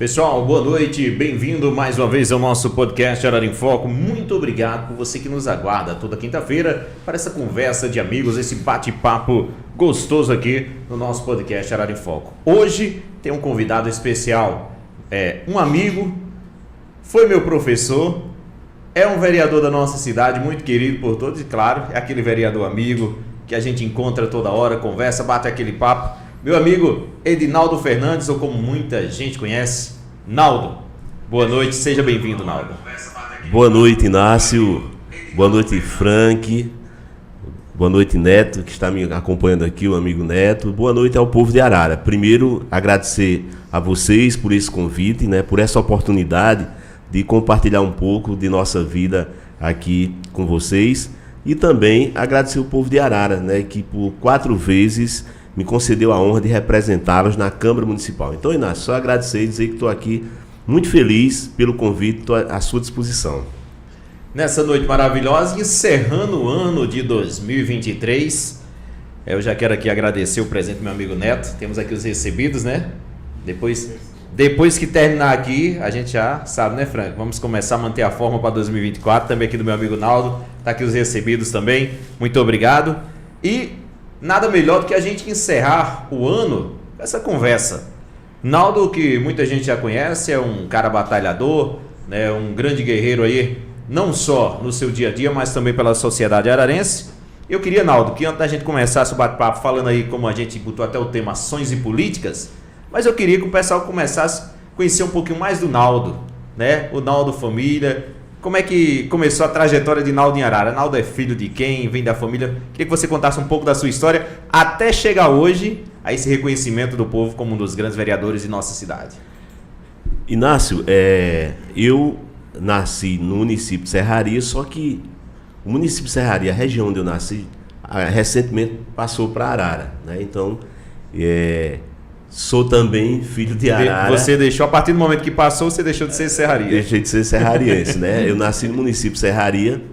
Pessoal, boa noite, bem-vindo mais uma vez ao nosso podcast Arara em Foco. Muito obrigado por você que nos aguarda toda quinta-feira para essa conversa de amigos, esse bate-papo gostoso aqui no nosso podcast Arara em Foco. Hoje tem um convidado especial, um amigo, foi meu professor, é um vereador da nossa cidade, muito querido por todos e claro, é aquele vereador amigo que a gente encontra toda hora, conversa, bate aquele papo. Meu amigo Edinaldo Fernandes, ou como muita gente conhece, Naldo. Boa noite, seja bem-vindo, Naldo. Boa noite, Inácio. Boa noite, Frank. Boa noite, Neto, que está me acompanhando aqui, o amigo Neto. Boa noite ao povo de Arara. Primeiro, agradecer a vocês por esse convite, por essa oportunidade de compartilhar um pouco de nossa vida aqui com vocês. E também agradecer o povo de Arara, que por 4 vezes me concedeu a honra de representá-los na Câmara Municipal. Então, Inácio, só agradecer e dizer que estou aqui muito feliz pelo convite, estou à sua disposição. Nessa noite maravilhosa, encerrando o ano de 2023, eu já quero aqui agradecer o presente do meu amigo Neto. Temos aqui os recebidos, Depois que terminar aqui, a gente já sabe, Frank? Vamos começar a manter a forma para 2024. Também aqui do meu amigo Naldo, tá aqui os recebidos também. Muito obrigado. E nada melhor do que a gente encerrar o ano com essa conversa. Naldo, que muita gente já conhece, é um cara batalhador, um grande guerreiro aí, não só no seu dia a dia, mas também pela sociedade ararense. Eu queria, Naldo, que antes da gente começar esse bate-papo, falando aí como a gente botou até o tema ações e políticas, mas eu queria que o pessoal começasse a conhecer um pouquinho mais do Naldo, o Naldo família. Como é que começou a trajetória de Naldo em Arara? Naldo é filho de quem? Vem da família? Queria que você contasse um pouco da sua história até chegar hoje a esse reconhecimento do povo como um dos grandes vereadores de nossa cidade. Inácio, eu nasci no município de Serraria, só que o município de Serraria, a região onde eu nasci, recentemente passou para Arara. Então, sou também filho de Arara. Você deixou, a partir do momento que passou, você deixou de ser serraria. Deixei de ser serrariense, Eu nasci no município de Serraria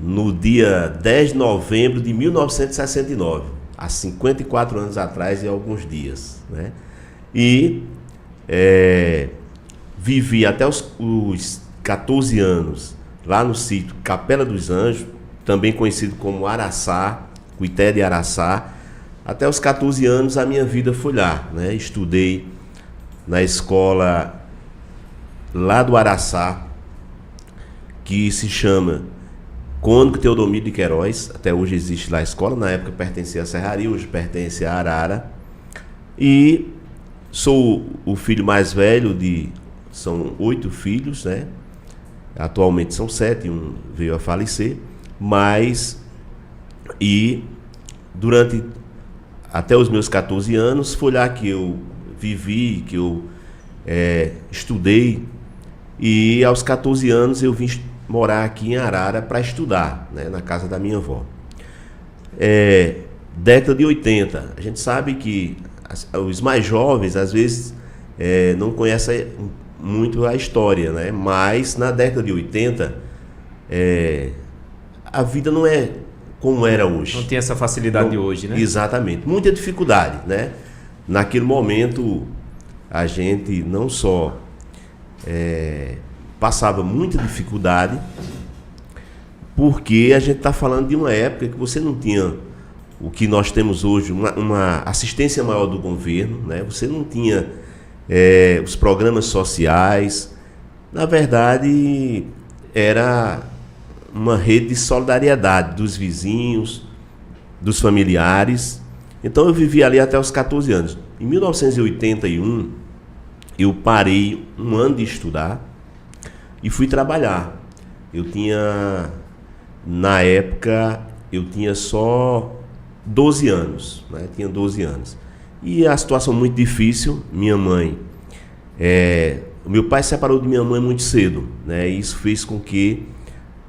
no dia 10 de novembro de 1969, há 54 anos atrás e alguns dias, E vivi até os 14 anos lá no sítio Capela dos Anjos, também conhecido como Araçá, Cuité de Araçá. Até os 14 anos a minha vida foi lá, Estudei na escola lá do Araçá, que se chama Cônigo Teodomiro de Queiroz. Até hoje existe lá a escola, na época pertencia à Serraria, hoje pertence a Arara. E sou o filho mais velho são 8 filhos, Atualmente são 7, um veio a falecer, durante até os meus 14 anos, foi lá que eu vivi, que eu estudei. E aos 14 anos eu vim morar aqui em Arara para estudar, na casa da minha avó. Década de 80. A gente sabe que os mais jovens, às vezes, não conhecem muito a história, Mas na década de 80, a vida não é como era hoje. Não tem essa facilidade de hoje, Exatamente. Muita dificuldade, Naquele momento, a gente não só passava muita dificuldade, porque a gente está falando de uma época que você não tinha o que nós temos hoje, uma assistência maior do governo, Você não tinha os programas sociais. Na verdade, era uma rede de solidariedade dos vizinhos, dos familiares. Então eu vivi ali até os 14 anos. Em 1981, eu parei um ano de estudar e fui trabalhar. Na época, eu tinha só 12 anos, Tinha 12 anos. E a situação muito difícil, minha mãe... o meu pai se separou de minha mãe muito cedo, E isso fez com que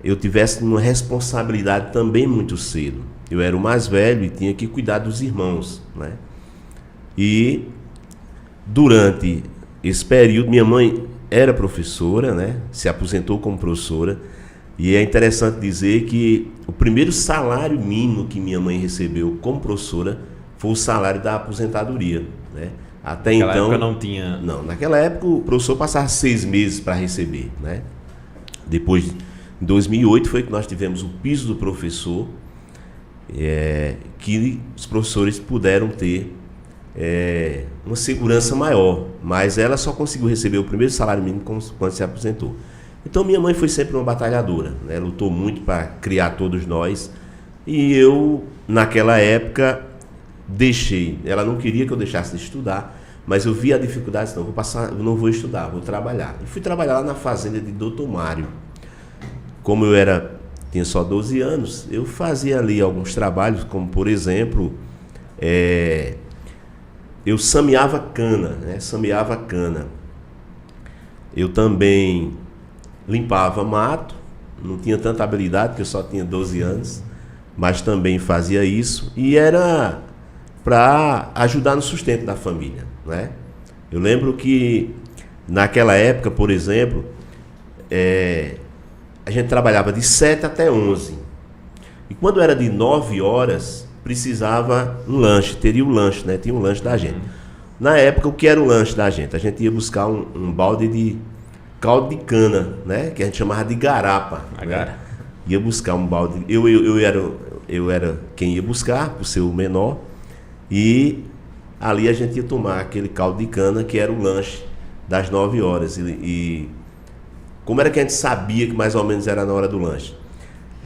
eu tivesse uma responsabilidade também muito cedo. Eu era o mais velho e tinha que cuidar dos irmãos, E durante esse período, minha mãe era professora, Se aposentou como professora. E é interessante dizer que o primeiro salário mínimo que minha mãe recebeu como professora foi o salário da aposentadoria, Até Naquela então época não tinha. Não, naquela época o professor passava 6 meses para receber, né? Depois, em 2008, foi que nós tivemos o piso do professor, que os professores puderam ter uma segurança maior, mas ela só conseguiu receber o primeiro salário mínimo quando se aposentou. Então minha mãe foi sempre uma batalhadora, né? Lutou muito para criar todos nós, e eu, naquela época, deixei. Ela não queria que eu deixasse de estudar, mas eu vi a dificuldade, não, eu não vou estudar, vou trabalhar. E fui trabalhar lá na fazenda de Dr. Mário. Como eu tinha só 12 anos, eu fazia ali alguns trabalhos, como por exemplo, eu sameava cana, né? Sameava cana. Eu também limpava mato, não tinha tanta habilidade, porque eu só tinha 12 anos, mas também fazia isso, e era para ajudar no sustento da família, né? Eu lembro que naquela época, por exemplo, a gente trabalhava de 7 até 11, e quando era de 9 horas, precisava um lanche, teria um lanche, né? Tinha um lanche da gente. Na época, o que era o lanche da gente? A gente ia buscar um balde de caldo de cana, né? Que a gente chamava de garapa. Né? Ia buscar um balde. Eu era quem ia buscar, por ser o menor, e ali a gente ia tomar aquele caldo de cana, que era o lanche das 9 horas. E como era que a gente sabia que mais ou menos era na hora do lanche?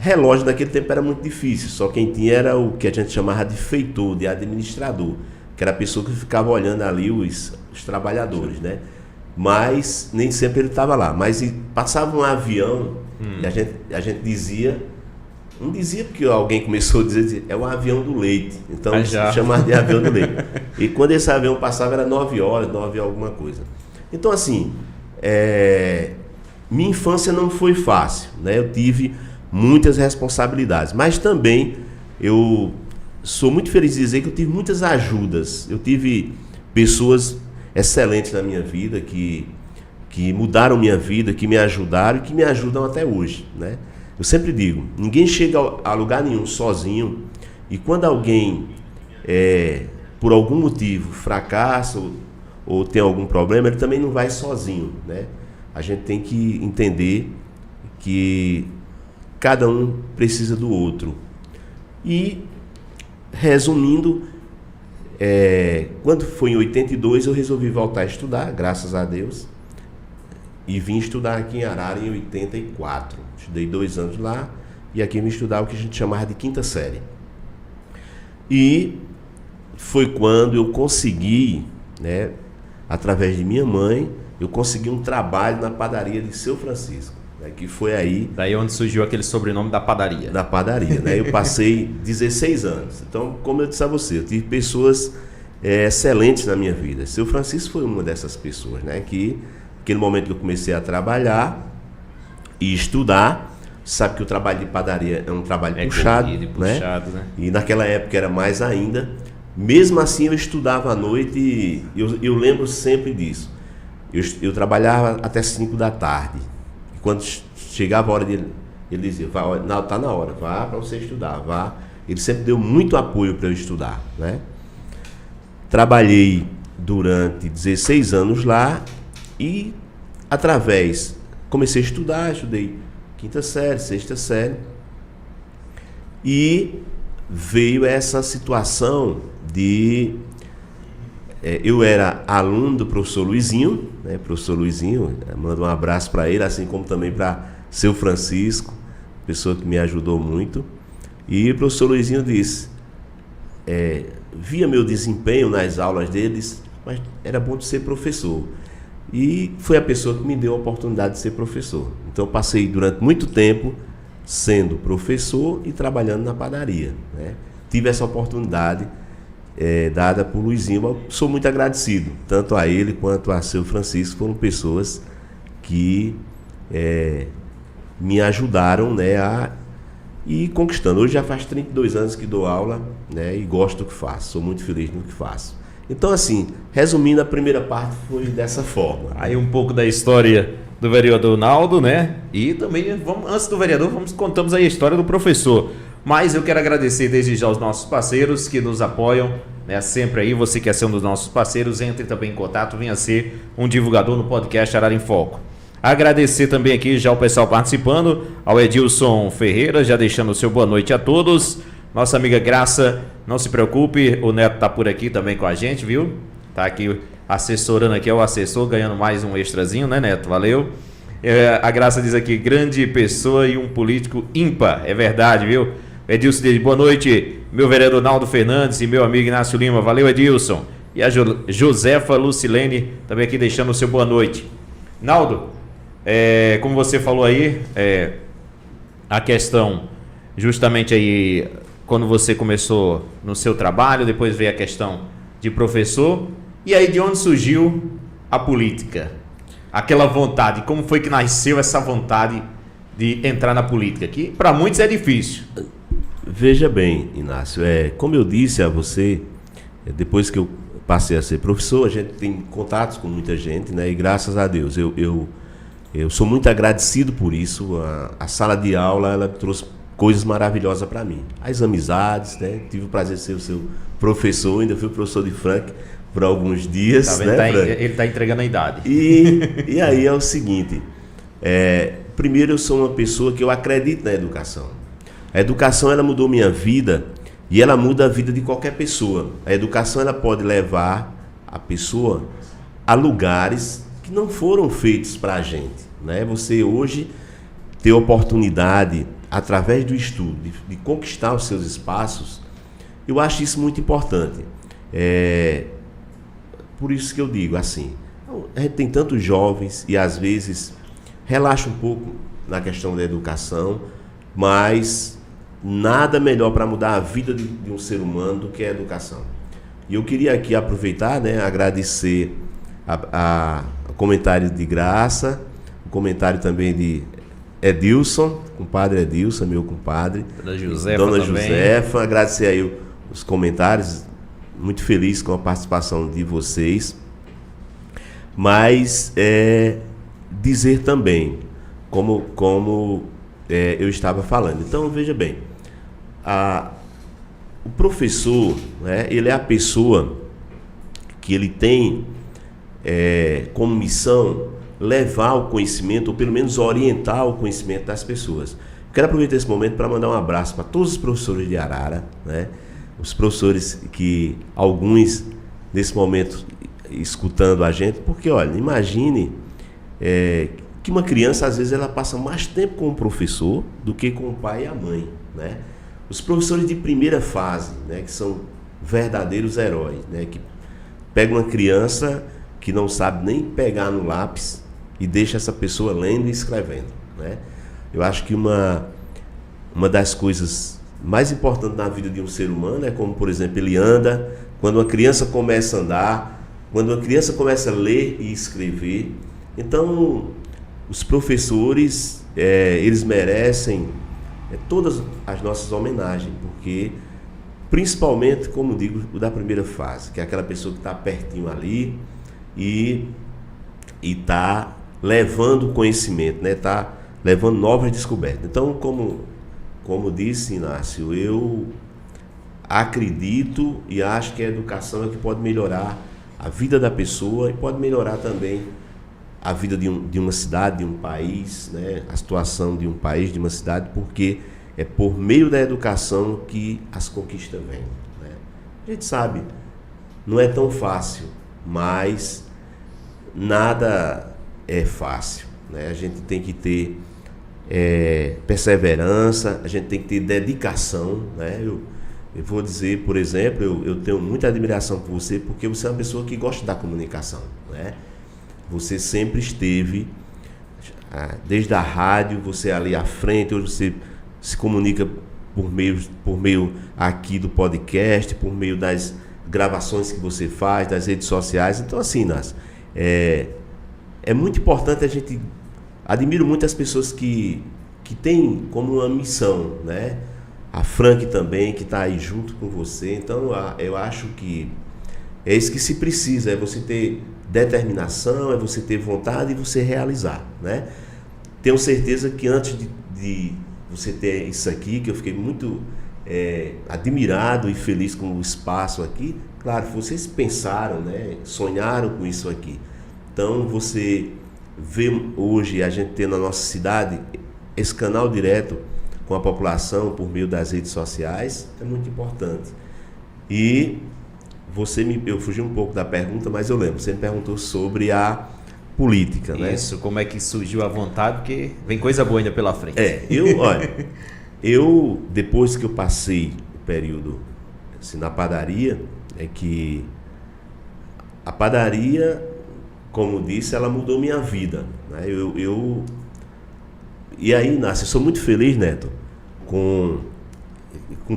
Relógio naquele tempo era muito difícil, só quem tinha era o que a gente chamava de feitor, de administrador, que era a pessoa que ficava olhando ali os trabalhadores, né? Mas nem sempre ele estava lá. Mas passava um avião, e a gente dizia, não dizia porque alguém começou a dizer, é o avião do leite. Então chamava de avião do leite. E quando esse avião passava era 9 horas, 9 alguma coisa. Então assim, minha infância não foi fácil, né? Eu tive muitas responsabilidades, mas também eu sou muito feliz de dizer que eu tive muitas ajudas. Eu tive pessoas excelentes na minha vida, que mudaram minha vida, que me ajudaram e que me ajudam até hoje, né? Eu sempre digo, ninguém chega a lugar nenhum sozinho, e quando alguém, por algum motivo, fracassa ou tem algum problema, ele também não vai sozinho, né? A gente tem que entender que cada um precisa do outro. E, resumindo, quando foi em 82, eu resolvi voltar a estudar, graças a Deus, e vim estudar aqui em Arara em 84. Estudei 2 anos lá, e aqui me estudar o que a gente chamava de 5ª série. E foi quando eu consegui, né, através de minha mãe, eu consegui um trabalho na padaria de Seu Francisco. Que foi aí... Daí onde surgiu aquele sobrenome da padaria. Da padaria, né? Eu passei 16 anos. Então, como eu disse a você, eu tive pessoas excelentes na minha vida. Seu Francisco foi uma dessas pessoas, né? Que, naquele momento que eu comecei a trabalhar e estudar, sabe que o trabalho de padaria é um trabalho puxado, né? E naquela época era mais ainda. Mesmo assim, eu estudava à noite e eu lembro sempre disso. Eu trabalhava até 5 da tarde. Quando chegava a hora dele, ele dizia, tá na hora, vá para você estudar, vá. Ele sempre deu muito apoio para eu estudar, né? Trabalhei durante 16 anos lá e comecei a estudar, estudei 5ª série, 6ª série, e veio essa situação de... eu era aluno do professor Luizinho, né? Professor Luizinho, mando um abraço para ele, assim como também para Seu Francisco, pessoa que me ajudou muito. E o professor Luizinho disse, via meu desempenho nas aulas deles, mas era bom de ser professor. E foi a pessoa que me deu a oportunidade de ser professor. Então eu passei durante muito tempo sendo professor e trabalhando na padaria, né? Tive essa oportunidade dada por Luizinho. Eu sou muito agradecido, tanto a ele quanto a Seu Francisco, foram pessoas que me ajudaram, né, a ir conquistando. Hoje já faz 32 anos que dou aula, né, e gosto do que faço, sou muito feliz no que faço. Então, assim, resumindo, a primeira parte foi dessa forma. Aí um pouco da história do vereador Naldo, né? E também, antes do vereador, contamos aí a história do professor. Mas eu quero agradecer desde já aos nossos parceiros que nos apoiam, né, sempre aí. Você quer ser um dos nossos parceiros, entre também em contato, venha ser um divulgador no podcast Arara em Foco. Agradecer também aqui já o pessoal participando, ao Edilson Ferreira, já deixando o seu boa noite a todos. Nossa amiga Graça, não se preocupe, o Neto tá por aqui também com a gente, viu? Tá aqui assessorando, aqui é o assessor, ganhando mais um extrazinho, né, Neto? Valeu. A Graça diz aqui, grande pessoa e um político ímpar, é verdade, viu? Edilson diz, boa noite, meu vereador Naldo Fernandes e meu amigo Inácio Lima, valeu, Edilson. E a Josefa Lucilene também aqui deixando o seu boa noite. Naldo, como você falou aí, a questão justamente aí, quando você começou no seu trabalho, depois veio a questão de professor, e aí de onde surgiu a política? Aquela vontade, como foi que nasceu essa vontade de entrar na política? Que para muitos é difícil. Veja bem, Inácio, como eu disse a você, depois que eu passei a ser professor, a gente tem contatos com muita gente, né? E graças a Deus, eu sou muito agradecido por isso. A sala de aula, ela trouxe coisas maravilhosas para mim. As amizades, né? Tive o prazer de ser o seu professor, ainda fui professor de Frank por alguns dias. Tá vendo? Né, ele está entregando a idade. E aí é o seguinte, primeiro eu sou uma pessoa que eu acredito na educação. A educação, ela mudou minha vida e ela muda a vida de qualquer pessoa. A educação, ela pode levar a pessoa a lugares que não foram feitos para a gente, né? Você hoje ter oportunidade, através do estudo, de conquistar os seus espaços, eu acho isso muito importante. Por isso que eu digo assim, a gente tem tantos jovens e às vezes relaxa um pouco na questão da educação, mas nada melhor para mudar a vida de um ser humano do que a educação. E eu queria aqui aproveitar, né, agradecer o comentário de Graça, o comentário também de Edilson, compadre Edilson, meu compadre. Dona Josefa, agradecer aí os comentários, muito feliz com a participação de vocês. Mas dizer também, como eu estava falando. Então, veja bem, o professor, né, ele é a pessoa que ele tem como missão levar o conhecimento, ou pelo menos orientar o conhecimento das pessoas. Quero aproveitar esse momento para mandar um abraço para todos os professores de Arara, né? Os professores que, alguns, nesse momento, escutando a gente, porque, olha, imagine que uma criança, às vezes, ela passa mais tempo com o professor do que com o pai e a mãe, né? Os professores de primeira fase, né, que são verdadeiros heróis, né, que pegam uma criança que não sabe nem pegar no lápis e deixa essa pessoa lendo e escrevendo, né? Eu acho que uma das coisas mais importantes na vida de um ser humano é como, por exemplo, ele anda, quando uma criança começa a andar, quando uma criança começa a ler e escrever. Então, os professores, eles merecem todas as nossas homenagens, porque, principalmente, como digo, o da primeira fase, que é aquela pessoa que está pertinho ali e está levando conhecimento, né? Está levando novas descobertas. Então, como disse Inácio, eu acredito e acho que a educação é que pode melhorar a vida da pessoa e pode melhorar também a vida de uma cidade, de um país, né? A situação de um país, de uma cidade, porque é por meio da educação que as conquistas vêm, né? A gente sabe, não é tão fácil, mas nada é fácil, né? A gente tem que ter perseverança, a gente tem que ter dedicação, né? Eu vou dizer, por exemplo, eu tenho muita admiração por você, porque você é uma pessoa que gosta da comunicação, né? Você sempre esteve, desde a rádio, você ali à frente, hoje você se comunica por meio aqui do podcast, por meio das gravações que você faz, das redes sociais. Então, assim, Inácio, é muito importante a gente... Admiro muito as pessoas que têm como uma missão, né? A Frank também, que está aí junto com você. Então, eu acho que é isso que se precisa, é você ter determinação, é você ter vontade e você realizar, né? Tenho certeza que antes de você ter isso aqui, que eu fiquei muito admirado e feliz com o espaço aqui. Claro, vocês pensaram, né? Sonharam com isso aqui. Então você vê hoje a gente ter na nossa cidade esse canal direto com a população por meio das redes sociais, é muito importante. E eu fugi um pouco da pergunta, mas eu lembro, você me perguntou sobre a política, né? Isso, como é que surgiu a vontade, porque vem coisa boa ainda pela frente. Eu depois que eu passei o período assim, na padaria, é que a padaria, como disse, ela mudou minha vida, né? E aí, Inácio, eu sou muito feliz, Neto, com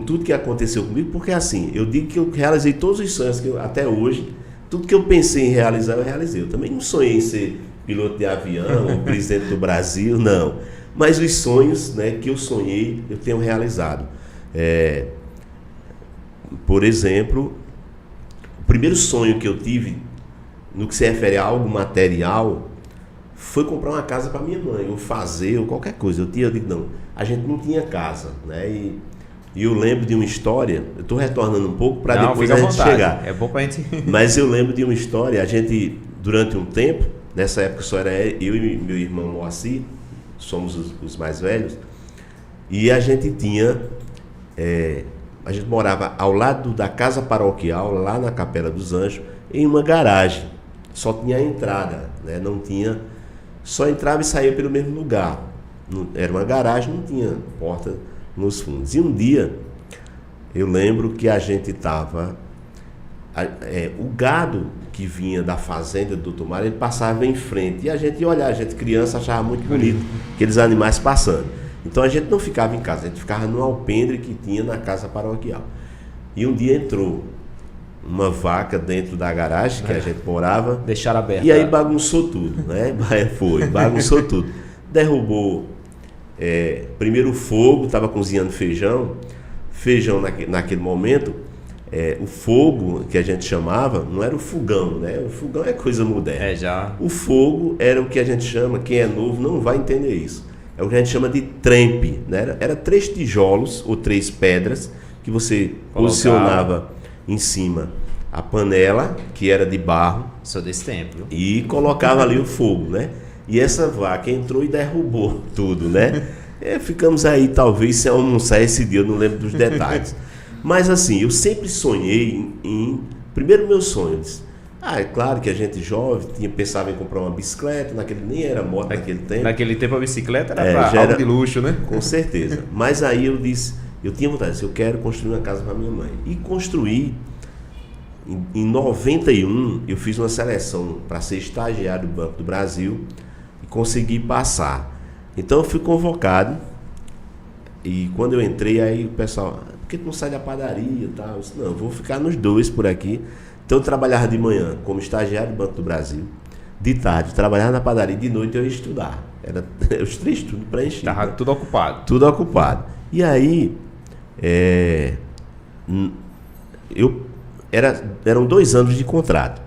tudo que aconteceu comigo, porque assim, eu digo que eu realizei todos os sonhos que até hoje, tudo que eu pensei em realizar, eu realizei. Eu também não sonhei em ser piloto de avião ou presidente do Brasil, não. Mas os sonhos, né, que eu sonhei, eu tenho realizado. Por exemplo, o primeiro sonho que eu tive, no que se refere a algo material, foi comprar uma casa para minha mãe, ou fazer, ou qualquer coisa. Eu digo, não, a gente não tinha casa, né? E eu lembro de uma história, eu estou retornando um pouco para depois a gente chegar. É bom para a gente... Mas eu lembro de uma história, a gente, durante um tempo, nessa época só era eu e meu irmão Moacir, somos os mais velhos, e a gente tinha, a gente morava ao lado da casa paroquial, lá na Capela dos Anjos, em uma garagem. Só tinha a entrada, né? Não tinha... Só entrava e saía pelo mesmo lugar. Era uma garagem, não tinha porta nos fundos. E um dia, eu lembro que a gente estava... o gado que vinha da fazenda do Dr. Mário, ele passava em frente. E a gente ia olhar, a gente criança achava muito bonito aqueles animais passando. Então a gente não ficava em casa, a gente ficava no alpendre que tinha na casa paroquial. E um dia entrou uma vaca dentro da garagem que a gente morava. Deixaram aberto. E aí bagunçou tudo, né? Bagunçou tudo. Derrubou primeiro o fogo, estava cozinhando feijão. Feijão naquele momento, o fogo que a gente chamava, não era o fogão, né? O fogão é coisa moderna. Já. O fogo era o que a gente chama, quem é novo não vai entender isso. É o que a gente chama de trempe, né? Era 3 tijolos ou 3 pedras que você posicionava em cima a panela, que era de barro. Sou desse tempo. E colocava ali o fogo, né? E essa vaca entrou e derrubou tudo, né? Ficamos aí, talvez, sem almoçar esse dia, eu não lembro dos detalhes. Mas assim, eu sempre sonhei primeiro meu sonho, é claro que a gente jovem pensava em comprar uma bicicleta, nem era moda naquele tempo. Naquele tempo a bicicleta era para algo de luxo, né? Com certeza. Mas aí eu disse, eu tinha vontade, eu quero construir uma casa para minha mãe. E construí, em 91, eu fiz uma seleção para ser estagiário do Banco do Brasil e consegui passar. Então eu fui convocado e quando eu entrei, aí o pessoal, por que tu não sai da padaria e tal? Eu disse, não, eu vou ficar nos dois por aqui. Então eu trabalhava de manhã como estagiário do Banco do Brasil, de tarde eu trabalhava na padaria, de noite eu ia estudar. Era os 3 tudo preenchido. Estava tudo ocupado. Tudo ocupado. E aí, eram 2 anos de contrato.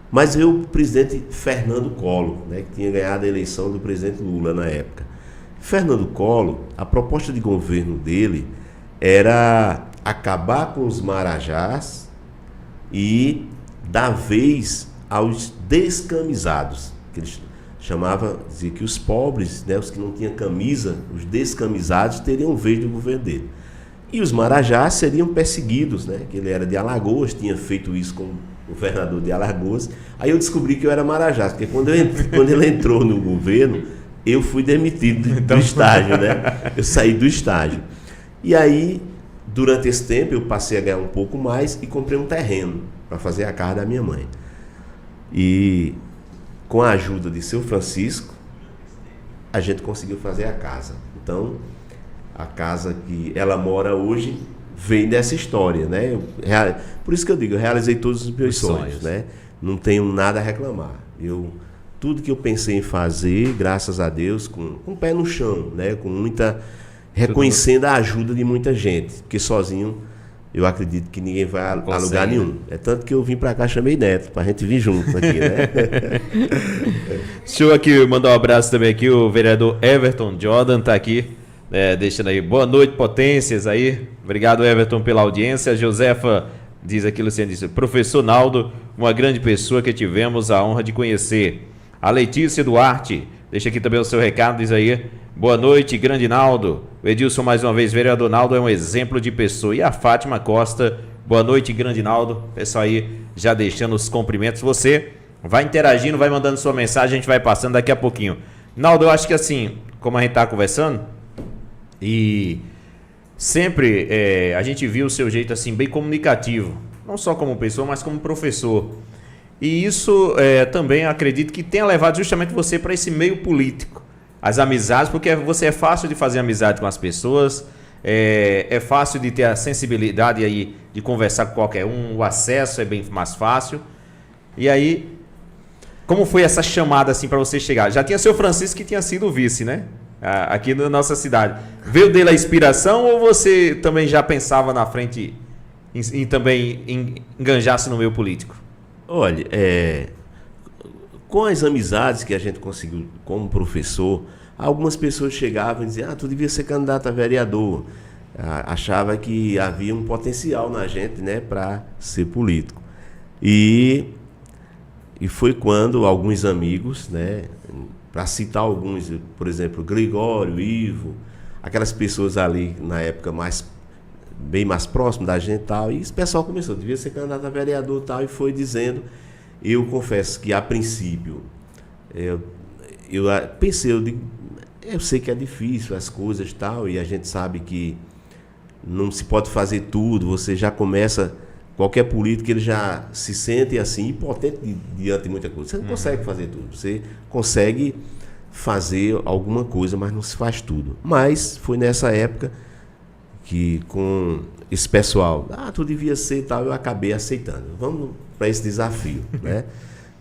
Mas veio o presidente Fernando Collor, né, que tinha ganhado a eleição do presidente Lula na época. Fernando Collor, a proposta de governo dele era acabar com os marajás e dar vez aos descamisados, que eles chamavam, dizia que os pobres, né, os que não tinham camisa, os descamisados teriam vez do governo dele. E os marajás seriam perseguidos, né, que ele era de Alagoas, tinha feito isso com o governador de Alagoas. Aí eu descobri que eu era marajá, porque quando ele entrou no governo, eu fui demitido do estágio, né? Eu saí do estágio. E aí, durante esse tempo, eu passei a ganhar um pouco mais e comprei um terreno para fazer a casa da minha mãe. E com a ajuda de seu Francisco, a gente conseguiu fazer a casa. Então, a casa que ela mora hoje vem dessa história, né? Por isso que eu digo, eu realizei todos os meus sonhos, né? Não tenho nada a reclamar. Tudo que eu pensei em fazer, graças a Deus, com o pé no chão, né? Reconhecendo a ajuda de muita gente, porque sozinho eu acredito que ninguém vai a lugar nenhum. É tanto que eu vim para cá, chamei Neto, para a gente vir junto aqui, né? Deixa eu aqui mandar um abraço também aqui, o vereador Everton Jordan está aqui deixando aí. Boa noite, potências aí. Obrigado, Everton, pela audiência. Josefa diz aqui, Luciano disse, professor Naldo, uma grande pessoa que tivemos a honra de conhecer. A Letícia Duarte, deixa aqui também o seu recado, diz aí, boa noite, grande Naldo. O Edilson, mais uma vez, vereador Naldo é um exemplo de pessoa. E a Fátima Costa, boa noite, grande Naldo. Pessoal aí já deixando os cumprimentos. Você vai interagindo, vai mandando sua mensagem, a gente vai passando daqui a pouquinho. Naldo, eu acho que assim, como a gente está conversando, e sempre a gente viu o seu jeito assim bem comunicativo, não só como pessoa, mas como professor. E isso também acredito que tenha levado justamente você para esse meio político. As amizades, porque você é fácil de fazer amizade com as pessoas, é fácil de ter a sensibilidade aí de conversar com qualquer um, o acesso é bem mais fácil. E aí, como foi essa chamada assim para você chegar? Já tinha seu Francisco que tinha sido vice, né? Aqui na nossa cidade. Veio dele a inspiração ou você também já pensava na frente em também enganjar-se no meio político? Olha, com as amizades que a gente conseguiu como professor, algumas pessoas chegavam e diziam, tu devia ser candidato a vereador. Achava que havia um potencial na gente, né, para ser político. E foi quando alguns amigos, né, para citar alguns, por exemplo, Gregório, Ivo, aquelas pessoas ali na época bem mais próximo da gente e tal, e esse pessoal começou, devia ser candidato a vereador e tal, e foi dizendo. Eu confesso que a princípio eu pensei, eu sei que é difícil as coisas e tal, e a gente sabe que não se pode fazer tudo, você já começa, qualquer político ele já se sente assim, impotente diante de muita coisa. Você não consegue fazer tudo, você consegue fazer alguma coisa, mas não se faz tudo. Mas foi nessa época que com esse pessoal, tu devia ser e tal, eu acabei aceitando. Vamos para esse desafio, né?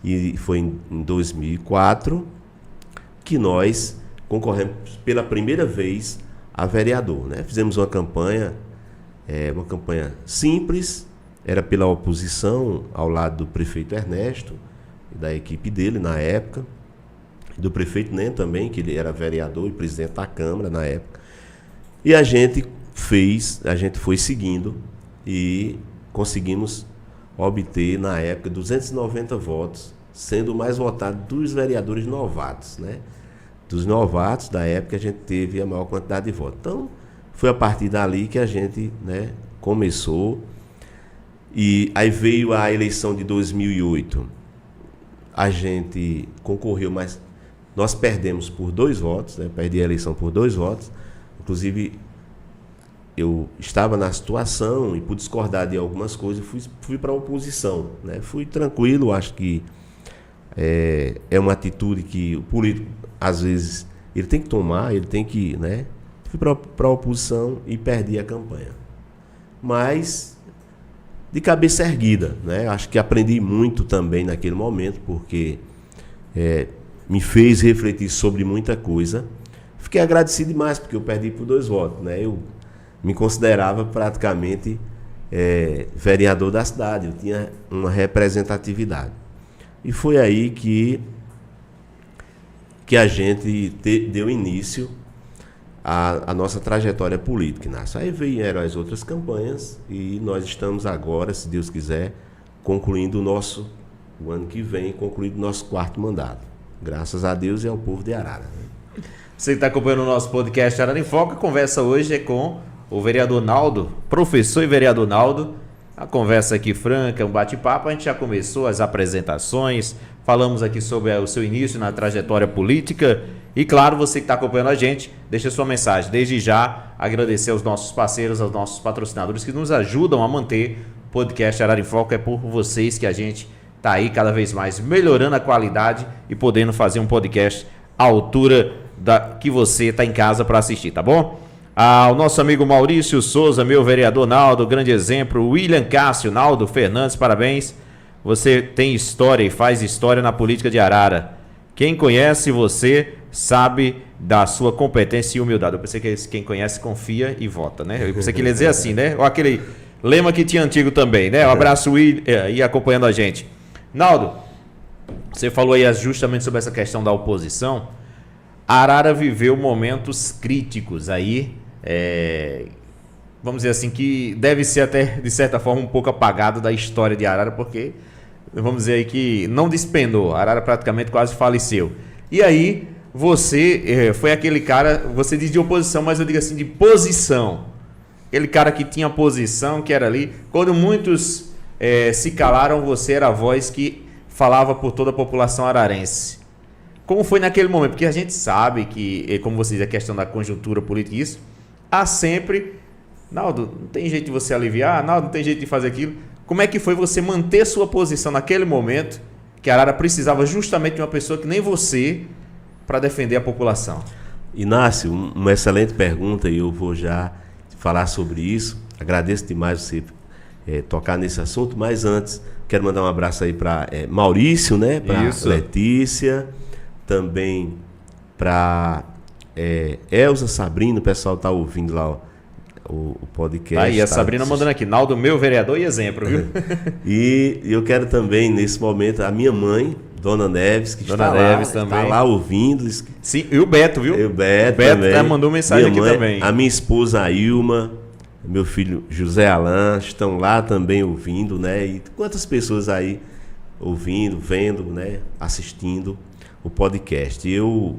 E foi em 2004 que nós concorremos pela primeira vez a vereador, né? Fizemos uma campanha simples, era pela oposição, ao lado do prefeito Ernesto e da equipe dele na época, do prefeito Nem também, que ele era vereador e presidente da Câmara na época. E a gente foi seguindo e conseguimos obter, na época, 290 votos, sendo o mais votado dos vereadores novatos, né? Dos novatos da época, a gente teve a maior quantidade de votos. Então, foi a partir dali que a gente, né, começou. E aí veio a eleição de 2008. A gente concorreu, mas nós perdemos por 2 votos, né? Perdi a eleição por 2 votos. Inclusive, eu estava na situação e, por discordar de algumas coisas, fui para a oposição, né? Fui tranquilo, acho que é uma atitude que o político, às vezes, ele tem que tomar, ele tem que, né? Fui para a oposição e perdi a campanha. Mas de cabeça erguida, né? Acho que aprendi muito também naquele momento, porque me fez refletir sobre muita coisa. Fiquei agradecido demais, porque eu perdi por 2 votos, né? Eu me considerava praticamente vereador da cidade, eu tinha uma representatividade. E foi aí que a gente deu início à nossa trajetória política, Inácio. Aí vieram as outras campanhas e nós estamos agora, se Deus quiser, concluindo o ano que vem, concluindo o nosso 4º mandato. Graças a Deus e ao povo de Arara. Né? Você que está acompanhando o nosso podcast Arara em Foco, a conversa hoje é com o vereador Naldo, professor e vereador Naldo. A conversa aqui franca, um bate-papo, a gente já começou as apresentações, falamos aqui sobre o seu início na trajetória política e, claro, você que está acompanhando a gente, deixa sua mensagem. Desde já, agradecer aos nossos parceiros, aos nossos patrocinadores que nos ajudam a manter o podcast Arara em Foco. É por vocês que a gente está aí cada vez mais melhorando a qualidade e podendo fazer um podcast à altura que você está em casa para assistir, tá bom? O nosso amigo Maurício Souza, meu vereador Naldo, grande exemplo. William Cássio, Naldo Fernandes, parabéns. Você tem história e faz história na política de Arara. Quem conhece você sabe da sua competência e humildade. Eu pensei que quem conhece confia e vota, né? Eu pensei que ele ia dizer assim, né? Ou aquele lema que tinha antigo também, né? Um abraço, William, e acompanhando a gente. Naldo, você falou aí justamente sobre essa questão da oposição. Arara viveu momentos críticos aí, vamos dizer assim, que deve ser até, de certa forma, um pouco apagado da história de Arara, porque, vamos dizer aí que não despenou, Arara praticamente quase faleceu. E aí, você foi aquele cara, você diz de oposição, mas eu digo assim, de posição. Aquele cara que tinha posição, que era ali. Quando muitos se calaram, você era a voz que falava por toda a população ararense. Como foi naquele momento? Porque a gente sabe que, como você diz, a questão da conjuntura política, isso, há sempre... Naldo, não tem jeito de você aliviar? Naldo, não tem jeito de fazer aquilo? Como é que foi você manter sua posição naquele momento que a Arara precisava justamente de uma pessoa que nem você para defender a população? Inácio, uma excelente pergunta e eu vou já falar sobre isso. Agradeço demais você tocar nesse assunto, mas antes quero mandar um abraço aí para Maurício, né? Para Letícia, também para Elza, Sabrina, o pessoal tá ouvindo lá o podcast. Aí a Sabrina mandando aqui, Naldo, meu vereador e exemplo, viu? E eu quero também, nesse momento, a minha mãe, Dona Neves, que está lá ouvindo. Sim, e o Beto, viu? E o Beto também. Mandou mensagem minha aqui mãe, também. A minha esposa, a Ilma, meu filho José Alain, estão lá também ouvindo, né? E quantas pessoas aí ouvindo, vendo, né? Assistindo o podcast. Eu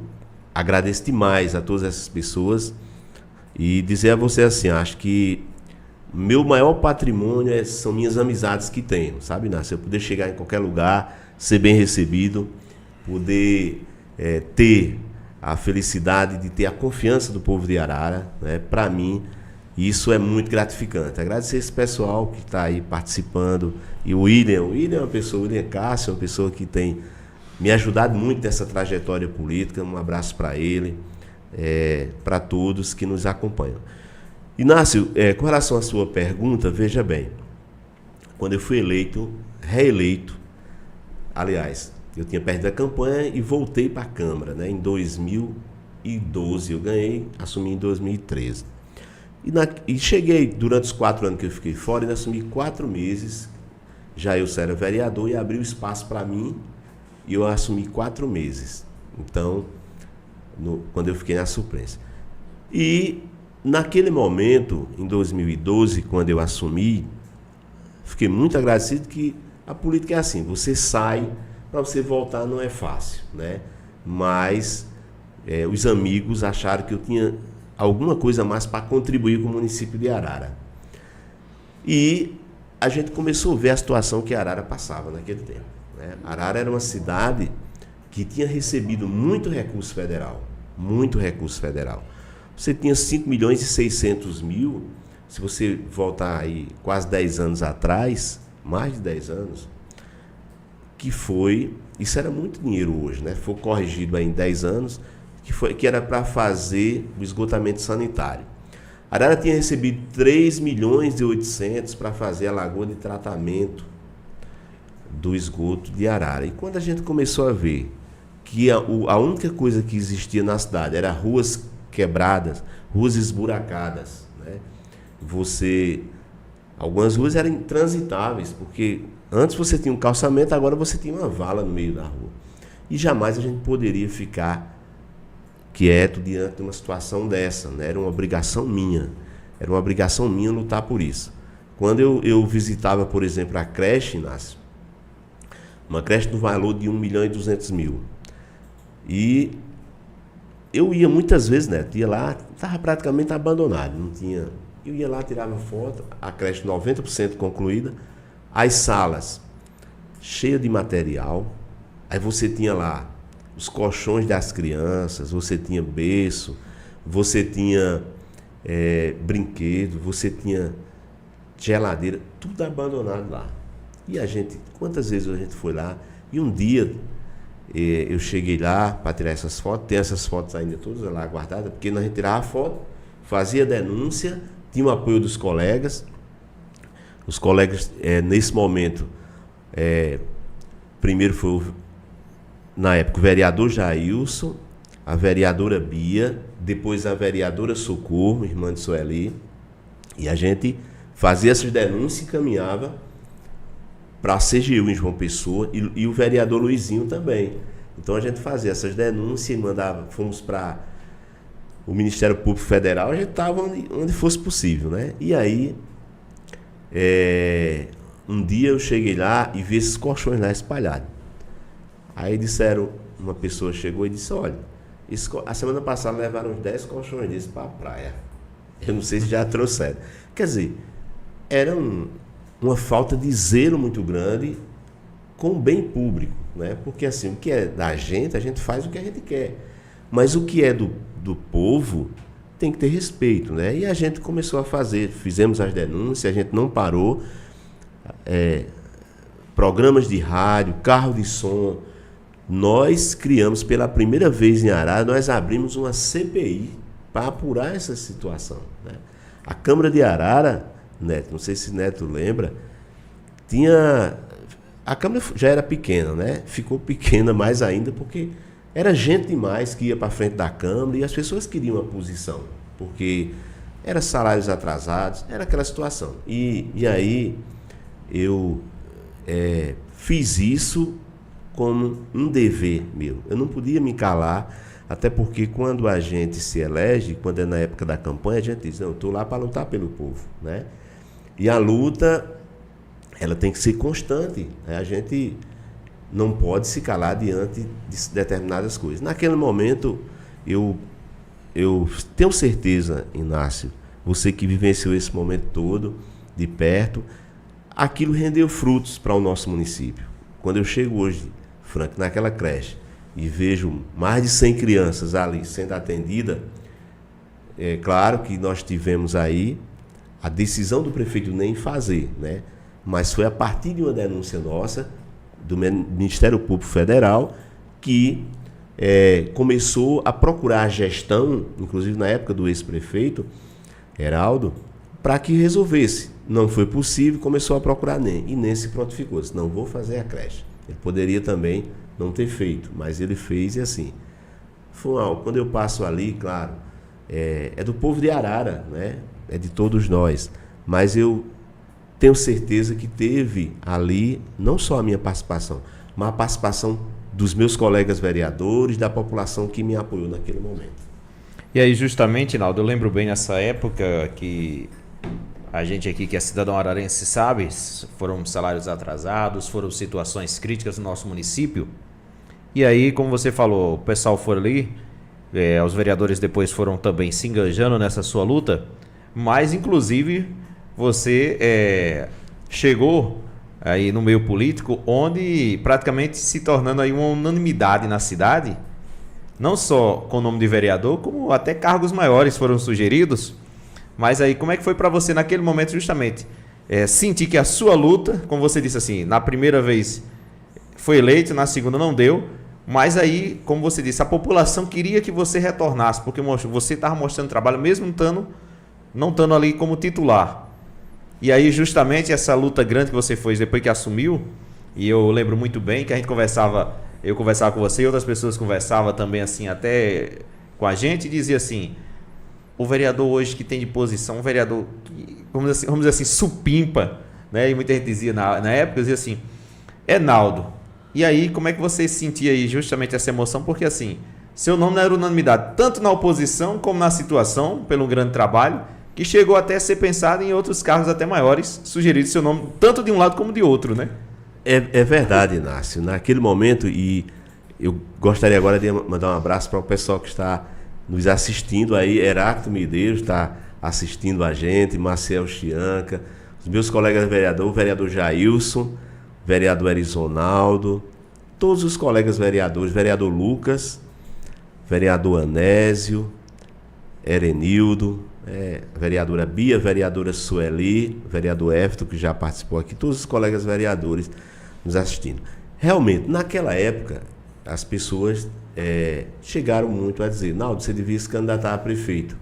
agradeço demais a todas essas pessoas e dizer a você assim, acho que meu maior patrimônio são minhas amizades que tenho, sabe, Inácio? Eu poder chegar em qualquer lugar, ser bem recebido, poder ter a felicidade de ter a confiança do povo de Arara, né? Para mim, isso é muito gratificante. Agradecer esse pessoal que está aí participando. E o William é uma pessoa, o William Cássio é uma pessoa que tem me ajudado muito nessa trajetória política. Um abraço para ele, para todos que nos acompanham. Inácio, com relação à sua pergunta, veja bem, quando eu fui reeleito, aliás, eu tinha perdido a campanha e voltei para a Câmara, né? Em 2012 eu ganhei, assumi em 2013. E cheguei, durante os 4 anos que eu fiquei fora, e assumi 4 meses, já eu era vereador e abriu espaço para mim, e eu assumi 4 meses. Então, quando eu fiquei na suplência. E naquele momento, em 2012, quando eu assumi, fiquei muito agradecido que a política é assim, você sai, para você voltar não é fácil, né? Mas os amigos acharam que eu tinha alguma coisa mais para contribuir com o município de Arara. E a gente começou a ver a situação que Arara passava naquele tempo, né? Arara era uma cidade que tinha recebido muito recurso federal. Você tinha 5.600.000, se você voltar aí quase 10 anos atrás, mais de 10 anos, isso era muito dinheiro hoje, né? Foi corrigido aí em 10 anos, que era para fazer o esgotamento sanitário. Arara tinha recebido 3.800.000 para fazer a lagoa de tratamento do esgoto de Arara. E quando a gente começou a ver que a única coisa que existia na cidade era ruas quebradas, ruas esburacadas, né? Algumas ruas eram intransitáveis, porque antes você tinha um calçamento, agora você tinha uma vala no meio da rua. E jamais a gente poderia ficar quieto diante de uma situação dessa, né? Era uma obrigação minha lutar por isso. Quando eu visitava, por exemplo, a creche, Inácio, uma creche no valor de 1.200.000, e eu ia muitas vezes, né? Ia lá, estava praticamente abandonado, não tinha. Eu ia lá, tirava foto, a creche 90% concluída, as salas cheias de material, aí você tinha lá os colchões das crianças, você tinha berço, você tinha brinquedo, você tinha geladeira, tudo abandonado lá. E quantas vezes a gente foi lá, e um dia eu cheguei lá para tirar essas fotos, tem essas fotos ainda todas lá guardadas, porque nós tirava a foto, fazia denúncia, tinha o apoio dos colegas. Os colegas, nesse momento, primeiro foi, na época, o vereador Jailson, a vereadora Bia, depois a vereadora Socorro, irmã de Sueli, e a gente fazia essas denúncias e encaminhava para a CGU em João Pessoa, e o vereador Luizinho também. Então a gente fazia essas denúncias e mandava, fomos para o Ministério Público Federal, a gente estava onde fosse possível, né? E aí, um dia eu cheguei lá e vi esses colchões lá espalhados. Aí disseram, uma pessoa chegou e disse, olha, a semana passada levaram uns 10 colchões desses para a praia. Eu não sei se já trouxeram. Quer dizer, era uma falta de zelo muito grande com o bem público, né? Porque assim, o que é da gente, a gente faz o que a gente quer. Mas o que é do povo tem que ter respeito, né? E a gente começou a fazer, fizemos as denúncias, a gente não parou. Programas de rádio, carro de som. Nós criamos pela primeira vez em Arara, nós abrimos uma CPI para apurar essa situação, né? A Câmara de Arara, Neto, não sei se Neto lembra, a Câmara já era pequena, né? Ficou pequena mais ainda porque era gente demais que ia para frente da Câmara e as pessoas queriam a posição, porque eram salários atrasados, era aquela situação. E aí eu fiz isso como um dever meu. Eu não podia me calar, até porque quando a gente se elege, quando é na época da campanha, a gente diz, não, eu estou lá para lutar pelo povo, né? E a luta, ela tem que ser constante, né? A gente não pode se calar diante de determinadas coisas. Naquele momento, eu tenho certeza, Inácio, você que vivenciou esse momento todo de perto, aquilo rendeu frutos para o nosso município. Quando eu chego hoje, Frank, naquela creche e vejo mais de 100 crianças ali sendo atendidas, é claro que nós tivemos aí a decisão do prefeito nem fazer, né? Mas foi a partir de uma denúncia nossa, do Ministério Público Federal, que começou a procurar a gestão, inclusive na época do ex-prefeito, Heraldo, para que resolvesse. Não foi possível, começou a procurar e nem se prontificou. Disse, não vou fazer a creche. Ele poderia também não ter feito, mas ele fez e assim. Quando eu passo ali, claro, é do povo de Arara, né? É de todos nós, mas eu tenho certeza que teve ali não só a minha participação, mas a participação dos meus colegas vereadores, da população que me apoiou naquele momento. E aí, justamente, Naldo, eu lembro bem nessa época que a gente aqui, que é cidadão ararense, sabe, foram salários atrasados, foram situações críticas no nosso município. E aí, como você falou, o pessoal foi ali, os vereadores depois foram também se engajando nessa sua luta, mas, inclusive, você chegou aí no meio político, onde praticamente se tornando aí uma unanimidade na cidade, não só com o nome de vereador, como até cargos maiores foram sugeridos. Mas aí, como é que foi para você naquele momento justamente sentir que a sua luta, como você disse assim, na primeira vez foi eleito, na segunda não deu, mas aí, como você disse, a população queria que você retornasse, porque você estava mostrando trabalho mesmo não estando ali como titular. E aí, justamente, essa luta grande que você fez depois que assumiu, e eu lembro muito bem que a gente conversava, eu conversava com você e outras pessoas conversavam também assim, até com a gente, e dizia assim, o vereador hoje que tem de posição, um vereador que, vamos dizer assim, supimpa, né? E muita gente dizia na época, dizia assim, Naldo. E aí, como é que você sentia aí justamente essa emoção? Porque assim, seu nome não era unanimidade, tanto na oposição como na situação, pelo grande trabalho, que chegou até a ser pensado em outros cargos até maiores, sugerido seu nome, tanto de um lado como de outro, né? É verdade, Inácio. Naquele momento, e eu gostaria agora de mandar um abraço para o pessoal que está nos assistindo aí, Heráclito Medeiros está assistindo a gente, Marcel Chianca, os meus colegas vereadores, o vereador Jailson, vereador Erisonaldo, todos os colegas vereadores, vereador Lucas, vereador Anésio, Erenildo, vereadora Bia, vereadora Sueli, vereador Éfito, que já participou aqui, todos os colegas vereadores nos assistindo. Realmente, naquela época, as pessoas chegaram muito a dizer, Naldo, você devia se candidatar a prefeito,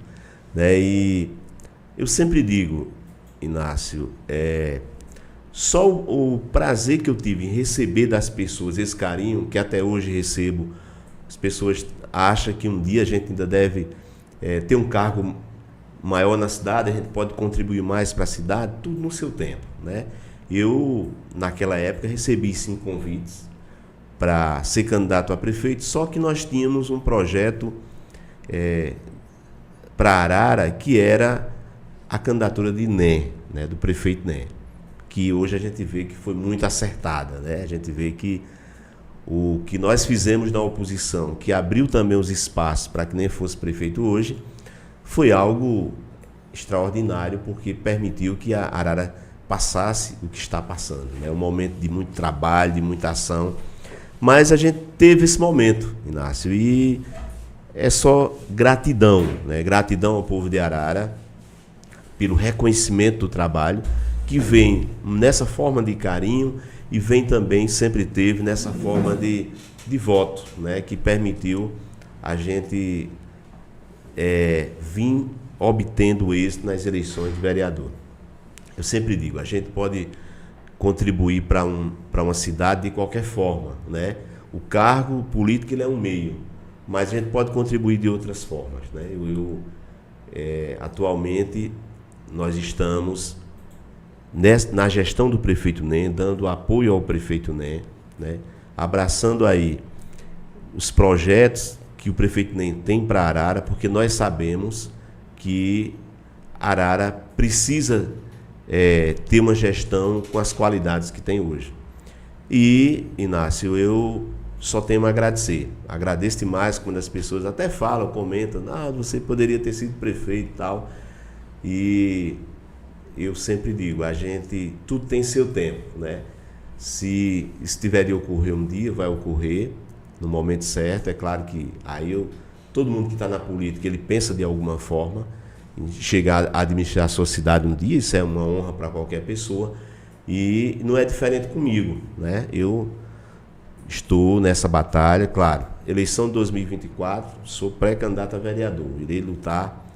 né? E eu sempre digo, Inácio, só o prazer que eu tive em receber das pessoas, esse carinho que até hoje recebo, as pessoas acham que um dia a gente ainda deve ter um cargo maior na cidade, a gente pode contribuir mais para a cidade, tudo no seu tempo, né? Eu, naquela época, recebi 5 convites para ser candidato a prefeito, só que nós tínhamos um projeto para Arara, que era a candidatura de Né, do prefeito Né, que hoje a gente vê que foi muito acertada, né? A gente vê que o que nós fizemos na oposição, que abriu também os espaços para que Né fosse prefeito hoje, foi algo extraordinário, porque permitiu que a Arara passasse o que está passando, né? Um momento de muito trabalho, de muita ação, mas a gente teve esse momento, Inácio, e é só gratidão, né? Gratidão ao povo de Arara pelo reconhecimento do trabalho, que vem nessa forma de carinho e vem também, sempre teve, nessa forma de voto, né? Que permitiu a gente vir obtendo êxito nas eleições de vereador. Eu sempre digo, a gente pode contribuir para uma cidade de qualquer forma, né? O cargo político ele é um meio, mas a gente pode contribuir de outras formas, né? Atualmente nós estamos na gestão do prefeito Né, dando apoio ao prefeito Né, abraçando aí os projetos que o prefeito Né tem para Arara, porque nós sabemos que Arara precisa ter uma gestão com as qualidades que tem hoje. E, Inácio, eu só tenho a agradecer. Agradeço demais quando as pessoas até falam, comentam, você poderia ter sido prefeito e tal. E eu sempre digo, tudo tem seu tempo, né? Se isso tiver de ocorrer um dia, vai ocorrer no momento certo. É claro que todo mundo que está na política, ele pensa de alguma forma em chegar a administrar a sua cidade um dia, isso é uma honra para qualquer pessoa, e não é diferente comigo, né? Eu estou nessa batalha, claro, eleição de 2024, sou pré-candidato a vereador, irei lutar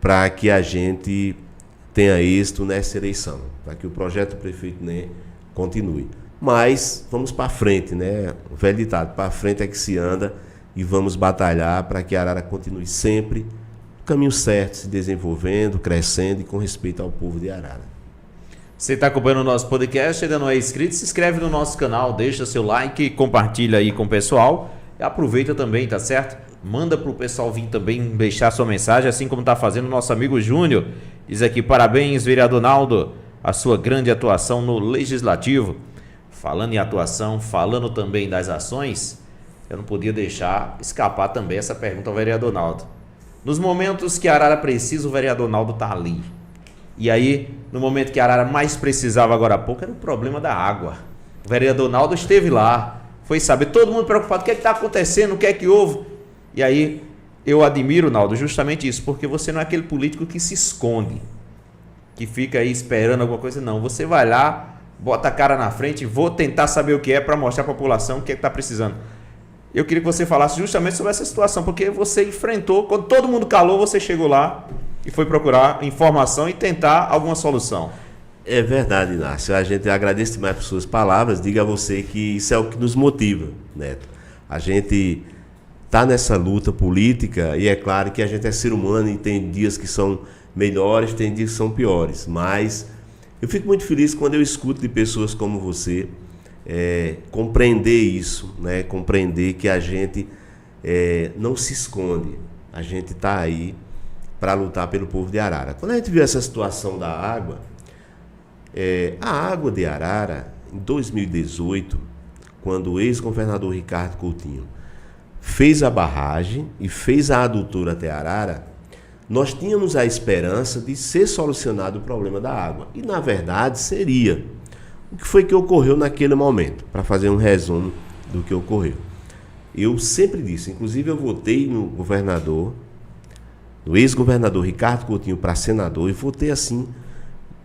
para que a gente tenha êxito nessa eleição, para que o projeto do prefeito Né continue. Mas vamos para frente, né? O velho ditado, para frente é que se anda, e vamos batalhar para que a Arara continue sempre no caminho certo, se desenvolvendo, crescendo e com respeito ao povo de Arara. Você está acompanhando o nosso podcast, ainda não é inscrito, se inscreve no nosso canal, deixa seu like, compartilha aí com o pessoal e aproveita também, tá certo? Manda para o pessoal vir também deixar sua mensagem, assim como está fazendo o nosso amigo Júnior. Diz aqui, parabéns, vereador Naldo, a sua grande atuação no Legislativo. Falando em atuação, falando também das ações, eu não podia deixar escapar também essa pergunta ao vereador Naldo. Nos momentos que a Arara precisa, o vereador Naldo está ali. E aí, no momento que a Arara mais precisava agora há pouco, era o problema da água. O vereador Naldo esteve lá, foi saber, todo mundo preocupado, o que é que está acontecendo, o que é que houve? E aí, eu admiro, Naldo, justamente isso, porque você não é aquele político que se esconde, que fica aí esperando alguma coisa, não. Você vai lá, bota a cara na frente, vou tentar saber o que é para mostrar à população o que é que está precisando. Eu queria que você falasse justamente sobre essa situação, porque você enfrentou, quando todo mundo calou, você chegou lá e foi procurar informação e tentar alguma solução. É verdade, Inácio. A gente agradece demais por suas palavras. Diga a você que isso é o que nos motiva, Neto. A gente está nessa luta política e é claro que a gente é ser humano e tem dias que são melhores, tem dias que são piores. Mas eu fico muito feliz quando eu escuto de pessoas como você compreender isso, né? Compreender que a gente não se esconde. A gente está aí para lutar pelo povo de Arara. Quando a gente viu essa situação da água, a água de Arara, em 2018, quando o ex-governador Ricardo Coutinho fez a barragem e fez a adutora até Arara, nós tínhamos a esperança de ser solucionado o problema da água. E, na verdade, seria. O que foi que ocorreu naquele momento? Para fazer um resumo do que ocorreu. Eu sempre disse, inclusive eu votei no ex-governador Ricardo Coutinho para senador, e votei assim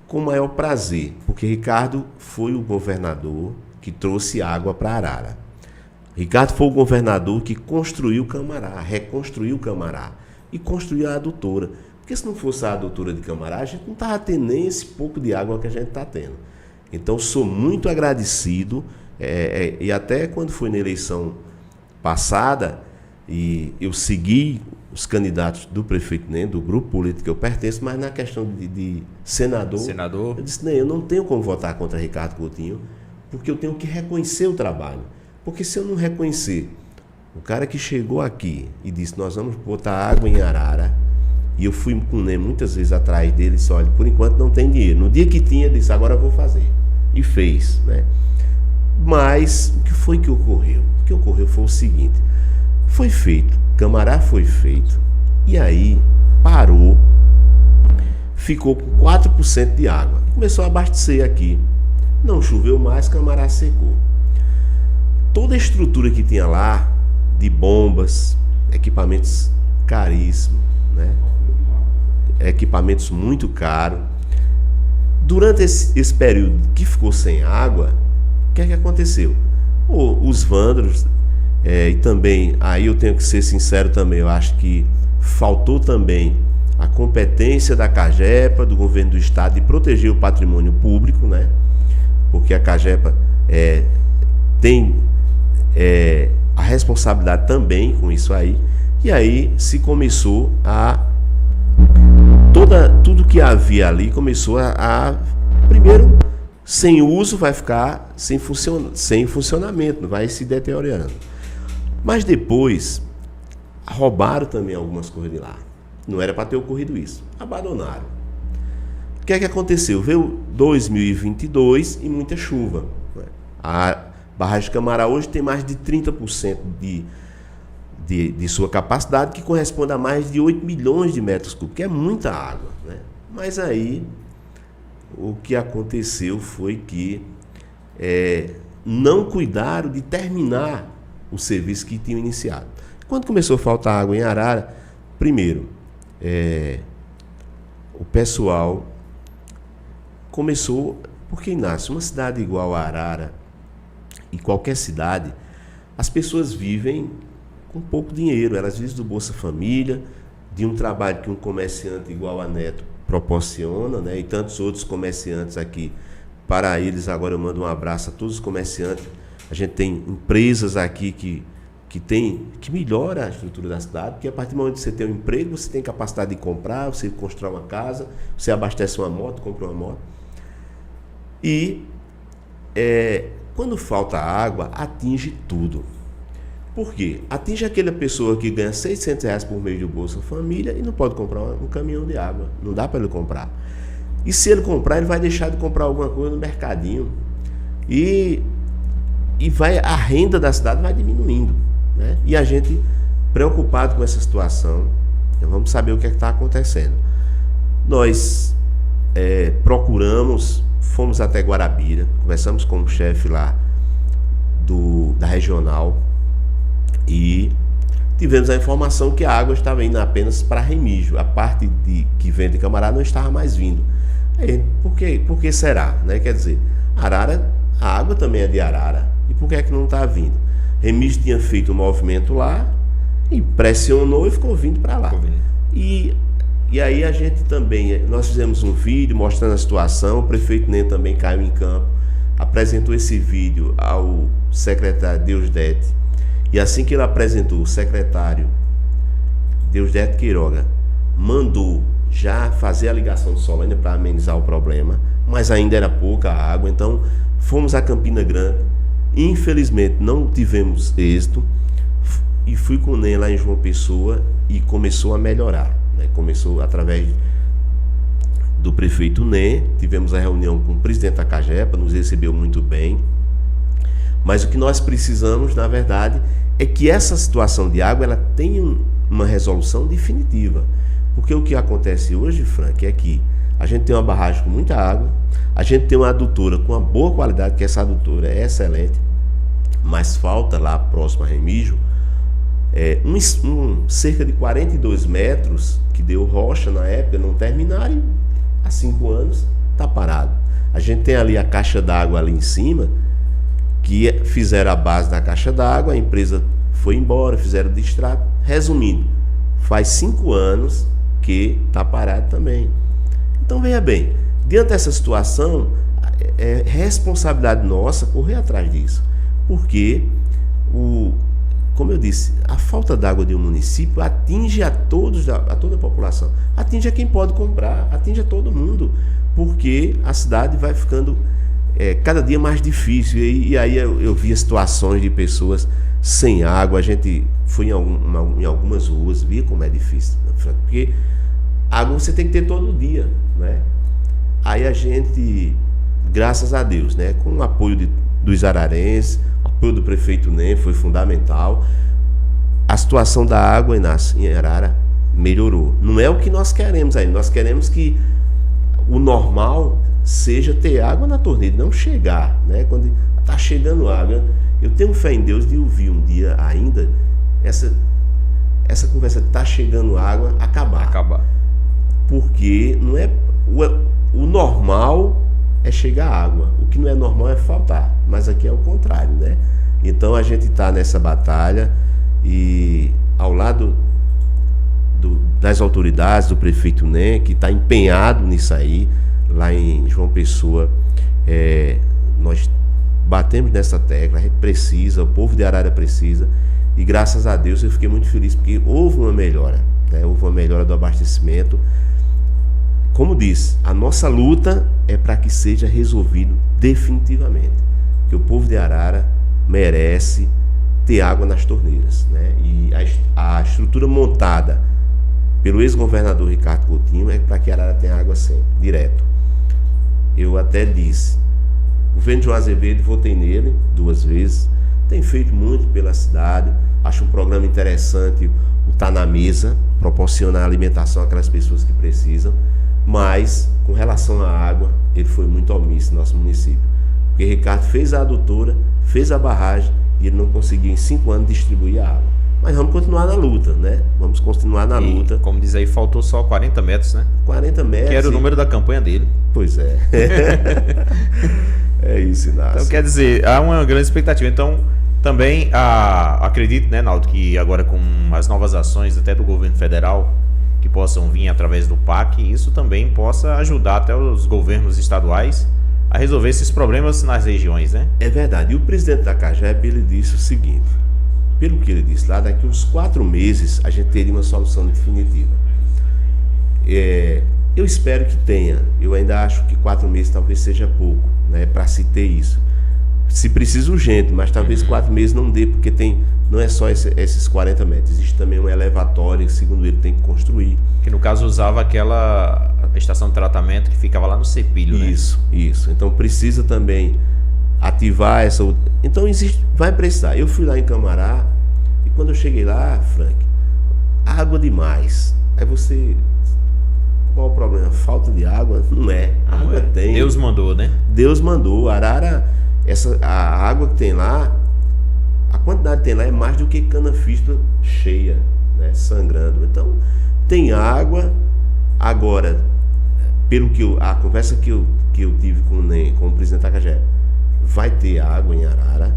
com o maior prazer, porque Ricardo foi o governador que trouxe água para Arara. Ricardo foi o governador que construiu o Camará, reconstruiu o Camará e construiu a adutora. Porque se não fosse a adutora de Camará, a gente não estava tendo nem esse pouco de água que a gente está tendo. Então, sou muito agradecido, e até quando foi na eleição passada, e eu segui os candidatos do prefeito Né, do grupo político que eu pertenço, mas na questão de senador, eu disse, eu não tenho como votar contra Ricardo Coutinho, porque eu tenho que reconhecer o trabalho. Porque se eu não reconhecer o cara que chegou aqui e disse, nós vamos botar água em Arara, e eu fui com o NEM muitas vezes atrás dele e disse, olha, por enquanto não tem dinheiro. No dia que tinha, ele disse, agora eu vou fazer. E fez, né? Mas o que foi que ocorreu? O que ocorreu foi o seguinte, foi feito, Camará foi feito, e aí parou, ficou com 4% de água. Começou a abastecer aqui. Não choveu mais, Camará secou. Toda a estrutura que tinha lá, de bombas, equipamentos caríssimos, né? Equipamentos muito caros. Durante esse período que ficou sem água, o que é que aconteceu? Os vândalos, e também, aí eu tenho que ser sincero também, eu acho que faltou também a competência da CAGEPA, do governo do estado, de proteger o patrimônio público, né? Porque a CAGEPA tem a responsabilidade também com isso aí, e aí se começou a tudo que havia ali começou primeiro, sem uso, vai ficar sem funcionamento, vai se deteriorando. Mas depois roubaram também algumas coisas de lá. Não era para ter ocorrido isso. Abandonaram. O que é que aconteceu? Veio 2022 e muita chuva. A barragem de Camará hoje tem mais de 30% de sua capacidade, que corresponde a mais de 8 milhões de metros cúbicos, que é muita água, né? Mas aí o que aconteceu foi que não cuidaram de terminar o serviço que tinham iniciado. Quando começou a faltar água em Arara, primeiro, o pessoal começou, porque Inácio, uma cidade igual a Arara, e qualquer cidade, as pessoas vivem com pouco dinheiro, elas vivem do Bolsa Família, de um trabalho que um comerciante igual a Neto proporciona, né? E tantos outros comerciantes aqui, para eles agora eu mando um abraço a todos os comerciantes. A gente tem empresas aqui que melhora a estrutura da cidade, porque a partir do momento que você tem um emprego, você tem capacidade de comprar, você constrói uma casa, você abastece uma moto, compra uma moto. E quando falta água, atinge tudo. Por quê? Atinge aquela pessoa que ganha R$600 por mês do Bolsa Família e não pode comprar um caminhão de água. Não dá para ele comprar. E se ele comprar, ele vai deixar de comprar alguma coisa no mercadinho. E a renda da cidade vai diminuindo, né? E a gente, preocupado com essa situação, vamos saber o que está acontecendo. Nós procuramos, fomos até Guarabira, conversamos com o chefe lá da regional, e tivemos a informação que a água estava indo apenas para Remígio. A parte que vem de Camará não estava mais vindo. Por que será? Né? Quer dizer, Arara, a água também é de Arara. E por que é que não está vindo? Remígio tinha feito um movimento lá e pressionou e ficou vindo para lá. E aí a gente também, nós fizemos um vídeo mostrando a situação, o prefeito NEM também caiu em campo, apresentou esse vídeo ao secretário Deusdete. E assim que ele apresentou, o secretário Deusdete Queiroga mandou já fazer a ligação de Solânia para amenizar o problema, mas ainda era pouca a água, então fomos a Campina Grande. Infelizmente não tivemos êxito e fui com o NEM lá em João Pessoa e começou a melhorar, né? Começou através do prefeito NEM, tivemos a reunião com o presidente da CAGEPA, nos recebeu muito bem. Mas o que nós precisamos, na verdade, é que essa situação de água ela tenha uma resolução definitiva. Porque o que acontece hoje, Frank, é que a gente tem uma barragem com muita água, a gente tem uma adutora com uma boa qualidade, que essa adutora é excelente, mas falta lá próximo a Remígio, cerca de 42 metros, que deu rocha na época, não terminaram, e há 5 anos está parado. A gente tem ali a caixa d'água ali em cima, que fizeram a base da caixa d'água, a empresa foi embora, fizeram o distrato. Resumindo, faz 5 anos que está parado também. Então veja bem, diante dessa situação, é responsabilidade nossa correr atrás disso, porque, como eu disse, a falta d'água de um município atinge a toda a população, atinge a quem pode comprar, atinge a todo mundo, porque a cidade vai ficando cada dia mais difícil. E aí eu via situações de pessoas sem água. A gente foi em algumas ruas, via como é difícil, porque água você tem que ter todo dia, né? Aí a gente, graças a Deus, né, com o apoio dos ararenses, o apoio do prefeito Nem foi fundamental, a situação da água em Arara melhorou. Não é o que nós queremos ainda, nós queremos que o normal seja ter água na torneira, não chegar, né? Quando está chegando água, eu tenho fé em Deus de ouvir um dia ainda essa conversa de está chegando água acabar. Porque não é o normal é chegar água, o que não é normal é faltar, mas aqui é o contrário, né? Então a gente está nessa batalha e ao lado das autoridades, do prefeito Nem, que está empenhado nisso aí, lá em João Pessoa, nós batemos nessa tecla, a gente precisa, o povo de Arara precisa, e graças a Deus eu fiquei muito feliz porque houve uma melhora, né? Houve uma melhora do abastecimento. Como disse, a nossa luta é para que seja resolvido definitivamente, que o povo de Arara merece ter água nas torneiras, né? E a estrutura montada pelo ex-governador Ricardo Coutinho é para que Arara tenha água sempre, direto. Eu até disse, o governo João Azevedo, votei nele 2 vezes, tem feito muito pela cidade, acho um programa interessante o Tá na Mesa, proporcionar alimentação àquelas pessoas que precisam, mas com relação à água, ele foi muito omisso no nosso município, porque Ricardo fez a adutora, fez a barragem e ele não conseguiu em 5 anos distribuir a água. Mas vamos continuar na luta, né? Vamos continuar na luta. Como diz aí, faltou só 40 metros, né? 40 metros. Que era o número da campanha dele. Pois é. É isso, Inácio. Então, quer dizer, há uma grande expectativa. Então, também acredito, né, Naldo, que agora com as novas ações até do governo federal, que possam vir através do PAC, isso também possa ajudar até os governos estaduais a resolver esses problemas nas regiões, né? É verdade. E o presidente da CAGEP, ele disse o seguinte, pelo que ele disse lá, daqui uns 4 meses a gente teria uma solução definitiva. Eu espero que tenha. Eu ainda acho que 4 meses talvez seja pouco, né, para se ter isso. Se precisa urgente, mas talvez 4 meses não dê, porque não é só esses 40 metros. Existe também um elevatório que, segundo ele, tem que construir. Que no caso usava aquela estação de tratamento que ficava lá no Cepilho, né? Isso. Então precisa também ativar essa... Então vai precisar. Eu fui lá em Camará e quando eu cheguei lá, Frank, água demais. Aí você... Qual o problema? Falta de água? Não é. Água tem. Deus mandou, né? Deus mandou. Arara, a água que tem lá, a quantidade que tem lá é mais do que cana-fístula cheia, né? Sangrando. Então, tem água. Agora, a conversa que eu tive com o presidente da CAGEP, vai ter água em Arara,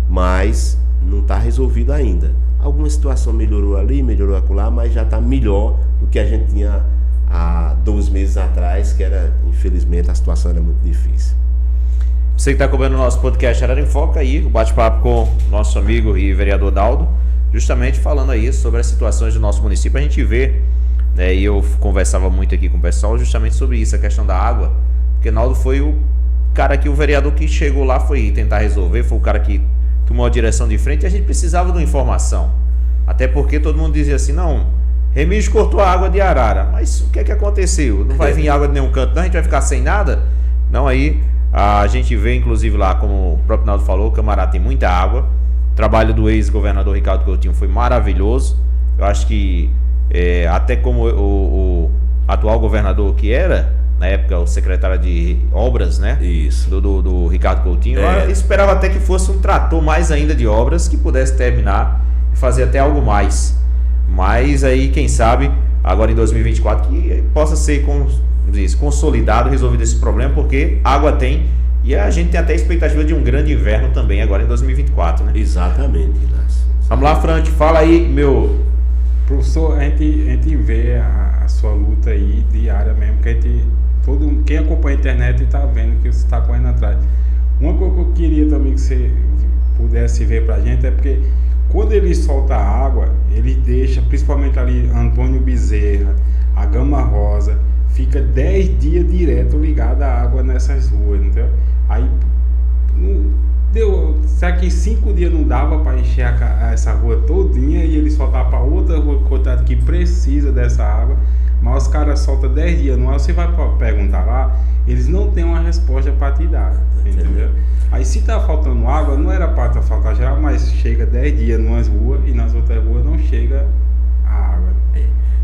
mas não está resolvido ainda. Alguma situação melhorou ali, melhorou acolá, mas já está melhor do que a gente tinha há 2 meses atrás, que era, infelizmente, a situação era muito difícil. Você que está acompanhando o nosso podcast Arara em Foco aí, o bate-papo com o nosso amigo e vereador Naldo, justamente falando aí sobre as situações do nosso município. A gente vê, né, e eu conversava muito aqui com o pessoal justamente sobre isso, a questão da água, porque Naldo foi o cara que o vereador que chegou lá foi tentar resolver, foi o cara que tomou a direção de frente, e a gente precisava de uma informação, até porque todo mundo dizia assim, não, Remígio cortou a água de Arara, mas o que é que aconteceu? Não vai vir água de nenhum canto, não? A gente vai ficar sem nada? Não, aí a gente vê inclusive lá, como o próprio Naldo falou, o Camará tem muita água, o trabalho do ex-governador Ricardo Coutinho foi maravilhoso, eu acho que até como o atual governador que era, na época o secretário de obras, né? Isso. Do Ricardo Coutinho, eu esperava até que fosse um trator mais ainda de obras, que pudesse terminar e fazer até algo mais. Mas aí, quem sabe, agora em 2024, que possa ser consolidado, resolvido esse problema, porque água tem, e a gente tem até a expectativa de um grande inverno também agora em 2024, né? Exatamente, Inácio. Vamos lá, Frank, fala aí, meu... Professor, a gente vê a sua luta aí diária mesmo, que quem acompanha a internet está vendo que você está correndo atrás. Uma coisa que eu queria também que você pudesse ver pra gente é porque quando ele solta a água, ele deixa, principalmente ali Antônio Bezerra, a Gama Rosa, fica 10 dias direto ligada à água nessas ruas, entendeu? Aí será que 5 dias não dava para encher essa rua todinha e ele soltar para outra rua coitado que precisa dessa água, mas os caras soltam 10 dias no ar, você vai perguntar lá, eles não têm uma resposta para te dar, entendeu? Aí se tá faltando água, não era para tá faltar geral, mas chega 10 dias numas ruas e nas outras ruas não chega a água.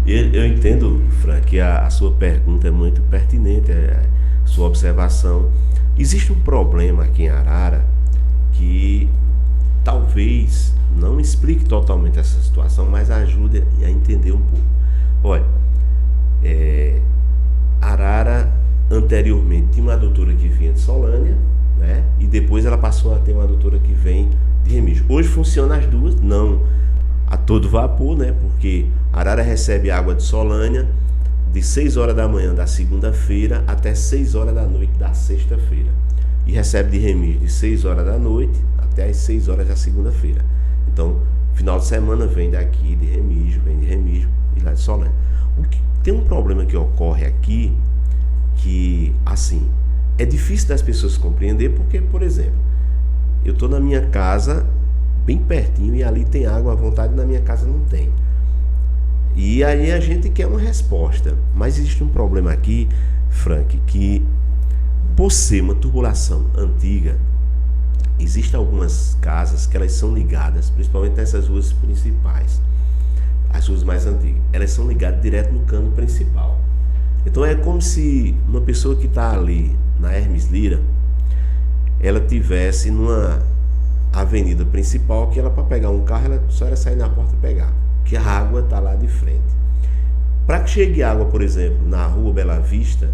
Eu entendo, Frank, que a sua pergunta é muito pertinente, a sua observação. Existe um problema aqui em Arara que talvez não explique totalmente essa situação, mas ajude a entender um pouco. Olha, Arara anteriormente tinha uma doutora que vinha de Solânia, né? E depois ela passou a ter uma doutora que vem de Remígio. Hoje funciona as duas, não a todo vapor, né? Porque Arara recebe água de Solânia de 6 horas da manhã da segunda-feira até 6 horas da noite da sexta-feira. E recebe de Remígio de 6 horas da noite até as 6 horas da segunda-feira. Então, final de semana vem daqui de Remígio, vem de Remígio e lá de Solânia. Tem um problema que ocorre aqui que, assim, é difícil das pessoas compreender porque, por exemplo, eu estou na minha casa bem pertinho e ali tem água à vontade, na minha casa não tem. E aí a gente quer uma resposta. Mas existe um problema aqui, Frank, que por ser uma tubulação antiga, existem algumas casas que elas são ligadas, principalmente nessas ruas principais, as ruas mais antigas, elas são ligadas direto no cano principal. Então é como se uma pessoa que está ali na Hermes Lira, ela tivesse numa avenida principal que ela, para pegar um carro, ela só era sair na porta e pegar, que a água está lá de frente. Para que chegue água, por exemplo, na rua Bela Vista,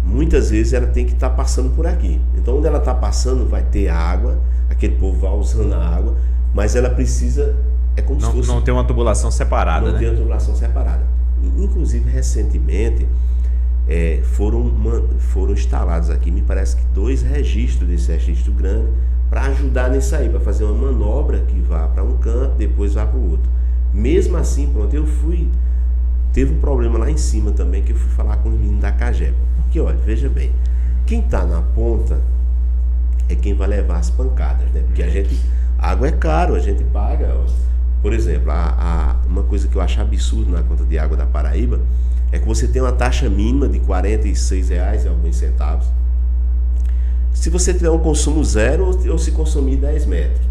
muitas vezes ela tem que estar passando por aqui. Então onde ela está passando vai ter água, aquele povo vai usando a água, mas ela precisa, é como se fosse... Não tem uma tubulação separada, né? Não tem uma tubulação separada. Inclusive, recentemente, foram instalados aqui, me parece que 2 registros desse registro grande, para ajudar nisso aí, para fazer uma manobra que vá para um canto, depois vá para o outro. Mesmo assim, pronto, teve um problema lá em cima também, que eu fui falar com os meninos da Cagepa. Porque, olha, veja bem, quem está na ponta é quem vai levar as pancadas, né? Porque a água é caro, a gente paga. Ó. Por exemplo, uma coisa que eu acho absurdo na conta de água da Paraíba é que você tem uma taxa mínima de R$46 e alguns centavos. Se você tiver um consumo zero ou se consumir 10 metros.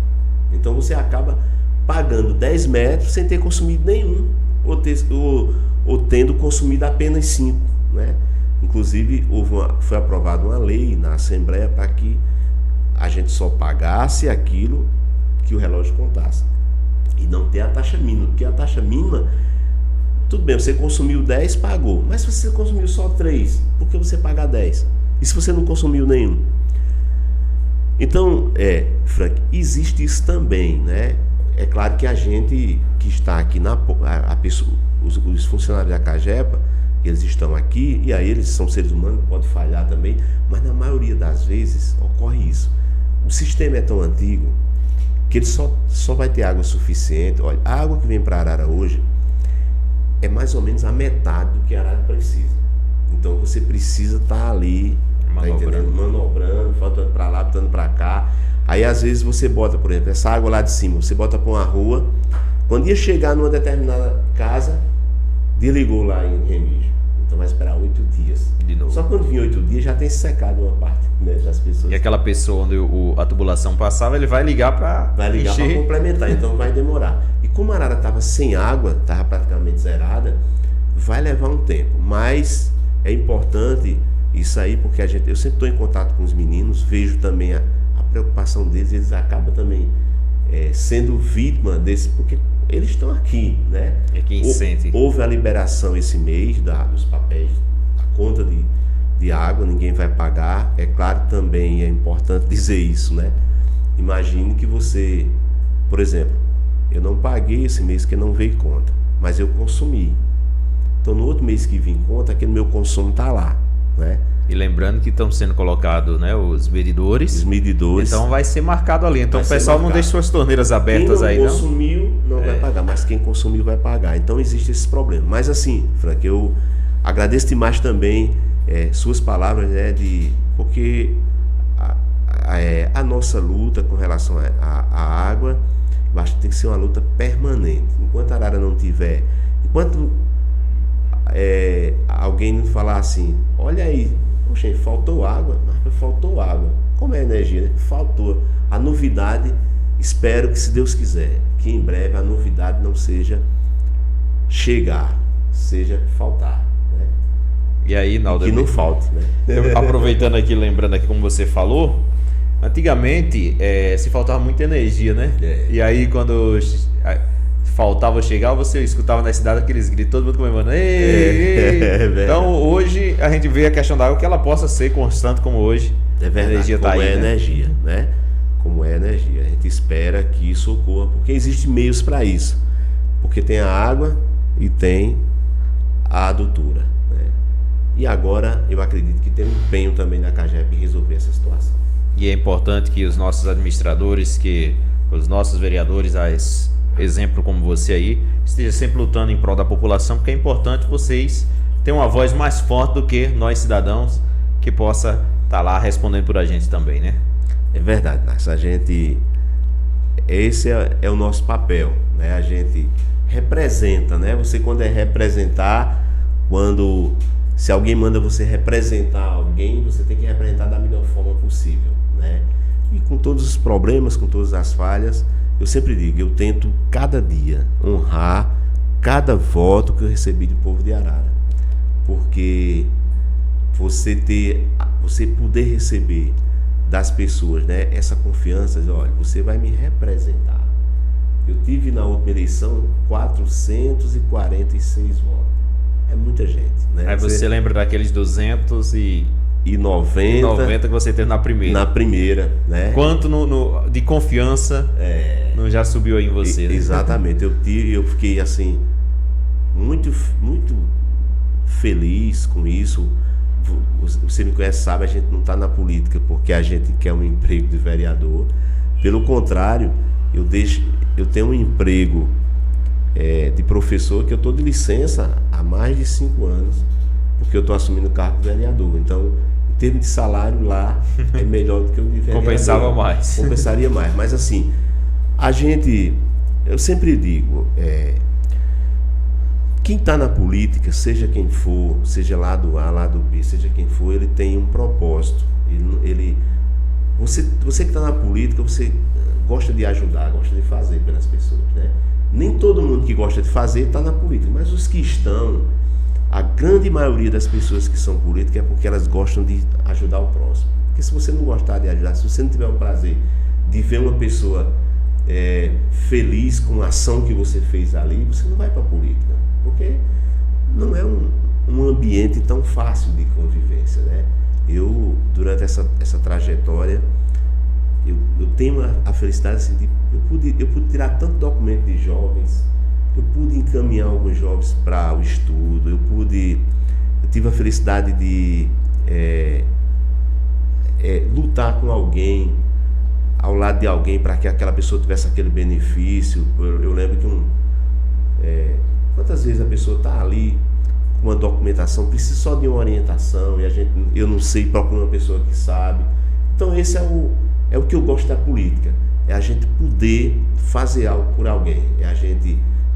Então você acaba pagando 10 metros sem ter consumido nenhum, ou tendo consumido apenas 5, né? Inclusive foi aprovada uma lei na Assembleia para que a gente só pagasse aquilo que o relógio contasse e não ter a taxa mínima, porque a taxa mínima, tudo bem, você consumiu 10, pagou, mas se você consumiu só 3, por que você paga 10? E se você não consumiu nenhum? Então, Frank, existe isso também, né? É claro que a gente que está aqui, os funcionários da Cagepa, eles estão aqui, e aí eles são seres humanos, pode falhar também, mas na maioria das vezes ocorre isso. O sistema é tão antigo que ele só vai ter água suficiente. Olha, a água que vem para Arara hoje é mais ou menos a metade do que a Arara precisa. Então você precisa estar ali, manobrando, faltando para lá, faltando para cá. Aí às vezes você bota, por exemplo, essa água lá de cima, você bota para uma rua, quando ia chegar numa determinada casa, desligou lá em Remígio. Então vai esperar 8 dias. De novo. Só quando vinha 8 dias já tem secado uma parte, né, das pessoas. E aquela pessoa onde a tubulação passava, ele vai ligar para complementar, então vai demorar. E como a Arara estava sem água, estava praticamente zerada, vai levar um tempo. Mas é importante isso aí, porque eu sempre estou em contato com os meninos, vejo também a preocupação deles, eles acabam também sendo vítima desse, porque eles estão aqui, né? É quem sente. Houve a liberação esse mês dos papéis, a conta de água, ninguém vai pagar. É claro, também é importante dizer isso, né? Imagine que você, por exemplo, eu não paguei esse mês que não veio conta, mas eu consumi. Então no outro mês que vem conta, aquele meu consumo está lá, né? E lembrando que estão sendo colocados, né, os medidores. Os medidores. Então vai ser marcado ali. Então o pessoal não deixa suas torneiras abertas aí, não. Quem consumiu não vai pagar, mas quem consumiu vai pagar. Então existe esse problema. Mas assim, Frank, eu agradeço demais também suas palavras, porque a nossa luta com relação à água, eu acho que tem que ser uma luta permanente. Enquanto a Arara não tiver, enquanto alguém não falar assim, olha aí, poxa, faltou água, mas faltou água. Como é a energia, né? Faltou. A novidade, espero que, se Deus quiser, que em breve a novidade não seja chegar, seja faltar, né? E aí, Naldo, que não falte, né? Aproveitando aqui, lembrando aqui como você falou, antigamente se faltava muita energia, né? E aí quando faltava chegar, você escutava na cidade aqueles gritos, todo mundo comemorando. Ei! Então hoje a gente vê a questão da água, que ela possa ser constante como hoje. É verdade, a energia como tá aí, é né? energia, né? Como é energia. A gente espera que isso ocorra, porque existem meios para isso. Porque tem a água e tem a adutora, né? E agora eu acredito que tem um empenho também da CAGEP em resolver essa situação. E é importante que os nossos administradores, que os nossos vereadores, exemplo como você aí, esteja sempre lutando em prol da população, porque é importante vocês terem uma voz mais forte do que nós cidadãos, que possa estar lá respondendo por a gente também, né? É verdade, Narciso. Esse é o nosso papel, né? A gente representa, né? Você, quando representar, se alguém manda você representar alguém, você tem que representar da melhor forma possível, né? E com todos os problemas, com todas as falhas, eu sempre digo, eu tento cada dia honrar cada voto que eu recebi do povo de Arara, porque você poder receber das pessoas, né, essa confiança, de, olha, você vai me representar. Eu tive na última eleição 446 votos. É muita gente, né? Aí você lembra daqueles 290 que você teve na primeira. Na primeira, né? Quanto de confiança não já subiu aí em você, né? Exatamente. Eu fiquei assim muito, muito feliz com isso. Você me conhece, sabe, a gente não está na política porque a gente quer um emprego de vereador. Pelo contrário, eu tenho um emprego de professor, que eu estou de licença há mais de 5 anos, porque eu estou assumindo o cargo de vereador. Então, em termos de salário lá, é melhor do que o de vereador. Compensava mais. Compensaria mais. Mas assim, eu sempre digo, quem está na política, seja quem for, seja lado A, lado B, seja quem for, ele tem um propósito. Você que está na política, você gosta de ajudar, gosta de fazer pelas pessoas, né? Nem todo mundo que gosta de fazer está na política, mas os que estão, a grande maioria das pessoas que são políticas é porque elas gostam de ajudar o próximo. Porque se você não gostar de ajudar, se você não tiver o prazer de ver uma pessoa feliz com a ação que você fez ali, você não vai para a política, porque não é um ambiente tão fácil de convivência, né? Durante essa trajetória, eu tenho a felicidade assim, eu pude tirar tanto documento de jovens, eu pude encaminhar alguns jovens para o estudo, eu tive a felicidade de lutar com alguém, ao lado de alguém, para que aquela pessoa tivesse aquele benefício. Eu lembro que quantas vezes a pessoa está ali com uma documentação, precisa só de uma orientação, e eu não sei, procuro uma pessoa que sabe. Então esse é o que eu gosto da política, é a gente poder fazer algo por alguém.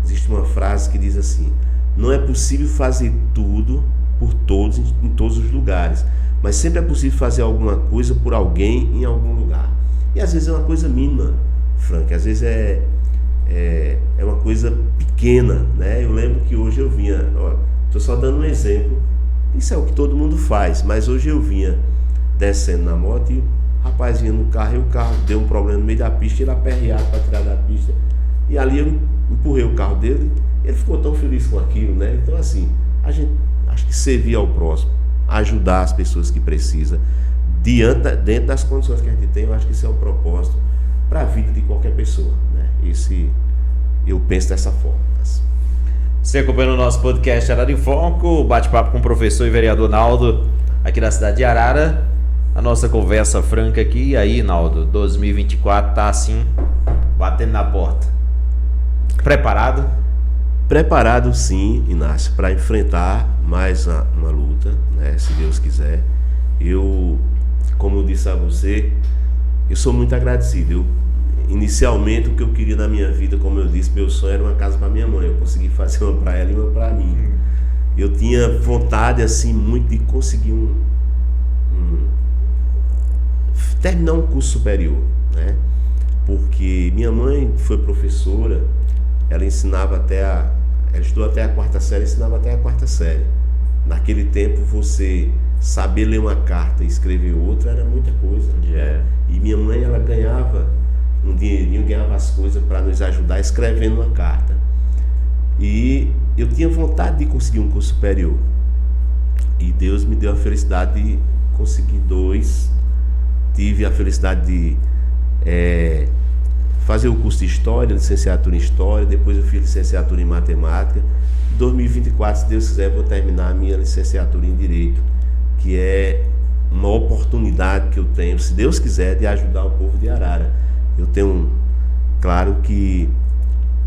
Existe uma frase que diz assim: não é possível fazer tudo por todos, em todos os lugares, mas sempre é possível fazer alguma coisa por alguém em algum lugar. E às vezes é uma coisa mínima, Frank, às vezes é uma coisa pequena, né? Eu lembro que hoje eu vinha, estou só dando um exemplo, isso é o que todo mundo faz, mas hoje eu vinha descendo na moto e o rapaz vinha no carro, e o carro deu um problema no meio da pista, ele aperreado para tirar da pista, e ali eu empurrei o carro dele, ele ficou tão feliz com aquilo, né? Então assim, a gente acho que servir ao próximo, ajudar as pessoas que precisam, dentro das condições que a gente tem, eu acho que esse é o propósito para a vida de qualquer pessoa, né? Eu penso dessa forma. Você acompanhando o nosso podcast Arara em Foco, bate-papo com o professor e vereador Naldo, aqui da cidade de Arara. A nossa conversa franca aqui. E aí, Naldo, 2024 tá assim, batendo na porta. Preparado? preparado sim, Inácio, para enfrentar mais uma luta, né, se Deus quiser. Eu, como eu disse a você, eu sou muito agradecido. Inicialmente, o que eu queria na minha vida, como eu disse, meu sonho era uma casa para minha mãe. Eu consegui fazer uma para ela e uma para mim. Eu tinha vontade, assim, muito de conseguir terminar um curso superior, né? Porque minha mãe foi professora, ela ensinava ela estudou até a 4ª série, ensinava até a 4ª série. Naquele tempo, você saber ler uma carta e escrever outra era muita coisa. Yeah. E minha mãe, ela ganhava um dinheirinho, ganhava as coisas para nos ajudar escrevendo uma carta. E eu tinha vontade de conseguir um curso superior. E Deus me deu a felicidade de conseguir 2. Tive a felicidade de fazer o curso de História, licenciatura em História, depois eu fiz licenciatura em Matemática. Em 2024, se Deus quiser, eu vou terminar a minha licenciatura em Direito, que é uma oportunidade que eu tenho, se Deus quiser, de ajudar o povo de Arara. Eu tenho, claro que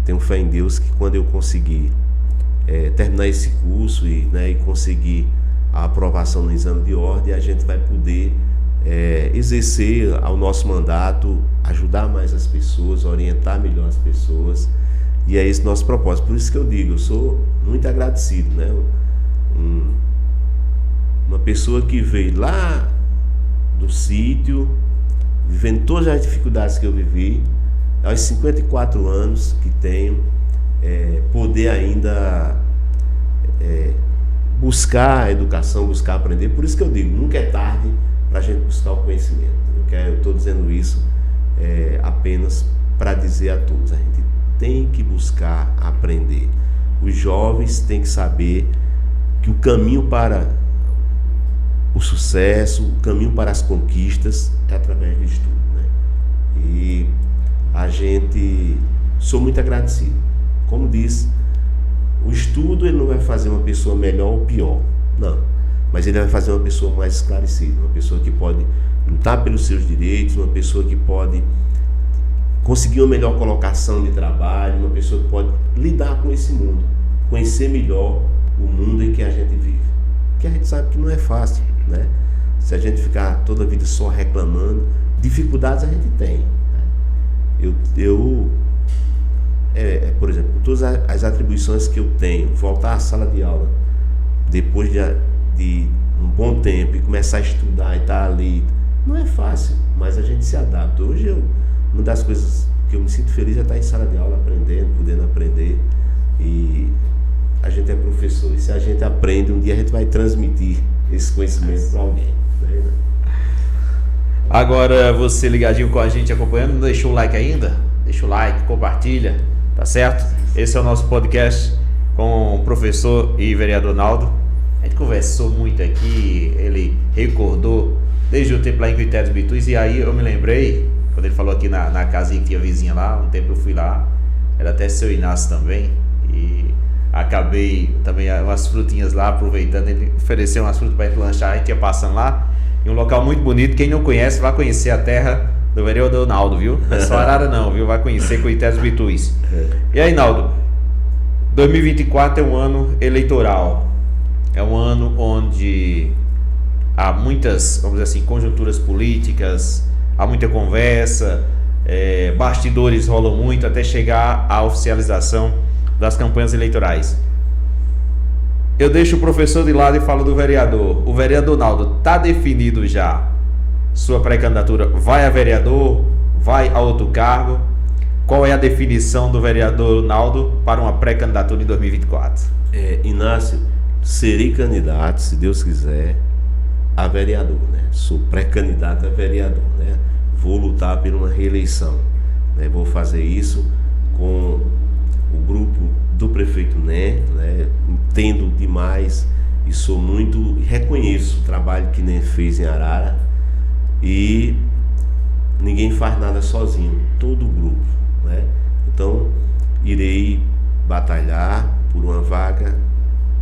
tenho fé em Deus que quando eu conseguir terminar esse curso e conseguir a aprovação no exame de ordem, a gente vai poder exercer ao nosso mandato, ajudar mais as pessoas, orientar melhor as pessoas, e é esse nosso propósito. Por isso que eu digo, eu sou muito agradecido, né? Uma pessoa que veio lá do sítio, vivendo todas as dificuldades que eu vivi, aos 54 anos que tenho, poder ainda buscar a educação, buscar aprender. Por isso que eu digo, nunca é tarde para a gente buscar o conhecimento. Eu estou dizendo isso apenas para dizer a todos, a gente tem que buscar aprender. Os jovens têm que saber que o caminho para o sucesso, o caminho para as conquistas é através do estudo, né? E a gente, sou muito agradecido. Como disse, o estudo ele não vai fazer uma pessoa melhor ou pior, não, mas ele vai fazer uma pessoa mais esclarecida, uma pessoa que pode lutar pelos seus direitos, uma pessoa que pode conseguir uma melhor colocação de trabalho, uma pessoa que pode lidar com esse mundo, conhecer melhor o mundo em que a gente vive, que a gente sabe que não é fácil, né? Se a gente ficar toda a vida só reclamando, dificuldades a gente tem, né? Por exemplo, com todas as atribuições que eu tenho, voltar à sala de aula depois de um bom tempo e começar a estudar e estar ali, não é fácil, mas a gente se adapta. Hoje uma das coisas que eu me sinto feliz é estar em sala de aula aprendendo, podendo aprender, e a gente é professor, e se a gente aprende, um dia a gente vai transmitir esse conhecimento para alguém, né? Agora, você ligadinho com a gente, acompanhando, não deixou o like ainda? Deixa o like, compartilha, tá certo? Esse é o nosso podcast com o professor e vereador Naldo. A gente conversou muito aqui, ele recordou desde o tempo lá em Critério dos Bituis, e aí eu me lembrei, quando ele falou aqui na casinha que tinha vizinha lá, um tempo eu fui lá, era até seu Inácio também, e acabei também umas frutinhas lá, aproveitando, ele ofereceu umas frutas pra gente lanchar, a gente ia passando lá, em um local muito bonito. Quem não conhece, vai conhecer a terra do vereador Naldo, viu? Não é só Arara não, viu? Vai conhecer Critério dos Bituis. E aí, Naldo, 2024 é um ano eleitoral, é um ano onde há muitas, vamos dizer assim, conjunturas políticas, há muita conversa, bastidores rolam muito até chegar à oficialização das campanhas eleitorais. Eu deixo o professor de lado e falo do vereador. O vereador Naldo, está definido já sua pré-candidatura? Vai a vereador? Vai a outro cargo? Qual é a definição do vereador Naldo para uma pré-candidatura em 2024? Inácio, serei candidato, se Deus quiser, a vereador, né? Sou pré-candidato a vereador, né? Vou lutar por uma reeleição, né? Vou fazer isso com o grupo do prefeito né? Entendo demais e sou muito, reconheço o trabalho que Né fez em Arara, e ninguém faz nada sozinho, todo o grupo, né? Então irei batalhar por uma vaga,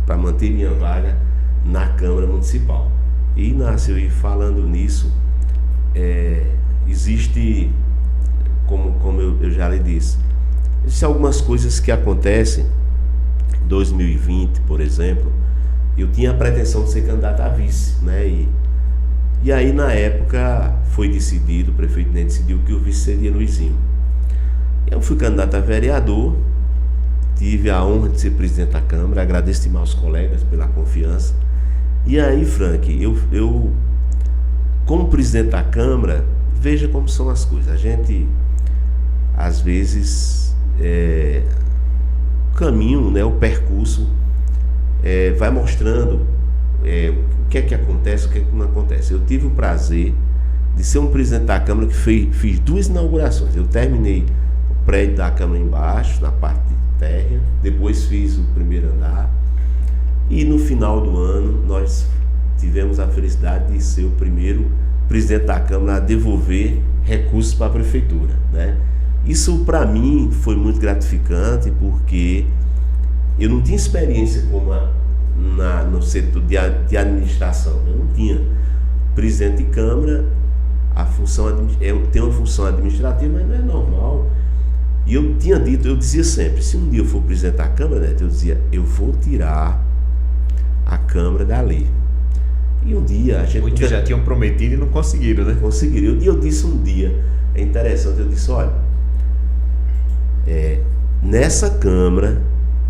para manter minha vaga na Câmara Municipal. E Inácio, e falando nisso, existe, como eu já lhe disse, existem algumas coisas que acontecem 2020, por exemplo, eu tinha a pretensão de ser candidato a vice, né? E aí, na época, foi decidido, o prefeito nem decidiu que o vice seria Luizinho. Eu fui candidato a vereador, tive a honra de ser presidente da Câmara, agradeço demais aos colegas pela confiança. E aí, Frank, eu como presidente da Câmara, veja como são as coisas. A gente, às vezes, o caminho, né, o percurso, vai mostrando o que é que acontece, o que é que não acontece. Eu tive o prazer de ser um presidente da Câmara que fiz 2 inaugurações. Eu terminei o prédio da Câmara embaixo, na parte de terra, depois fiz o primeiro andar, e no final do ano nós tivemos a felicidade de ser o primeiro presidente da Câmara a devolver recursos para a prefeitura, né? Isso para mim foi muito gratificante, porque eu não tinha experiência como no setor de administração. Eu não tinha. Presidente de Câmara, tem uma função administrativa, mas não é normal. E eu dizia sempre, se um dia eu for presidente da Câmara, né, eu dizia, eu vou tirar a Câmara da lei. E um dia a gente... Muitos já tinham prometido e não conseguiram, né? Conseguiram. E eu disse um dia, é interessante, eu disse, olha, nessa Câmara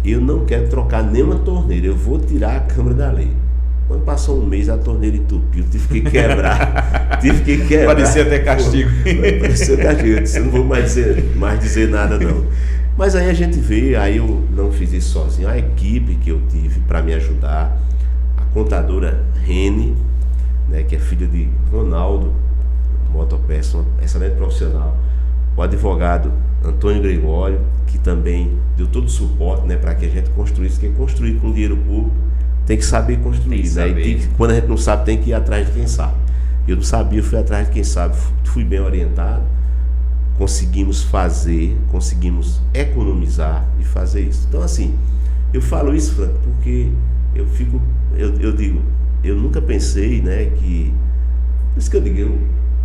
eu não quero trocar nenhuma torneira, eu vou tirar a Câmara da lei. Quando passou um mês, a torneira entupiu, tive que quebrar. Parecia até castigo. Parecia castigo, eu disse, eu não vou mais dizer nada não. Mas aí a gente vê, aí eu não fiz isso sozinho, a equipe que eu tive para me ajudar, a contadora Rene, né, que é filha de Ronaldo Motopeça, uma excelente profissional, o advogado Antônio Gregório, que também deu todo o suporte, né, para que a gente construísse, porque construir com dinheiro público tem que saber construir, né? E quando a gente não sabe, tem que ir atrás de quem sabe. Eu não sabia, fui atrás de quem sabe, fui bem orientado, conseguimos economizar e fazer isso. Então, assim, eu falo isso, Frank, porque eu digo, eu nunca pensei, né, por isso que eu digo,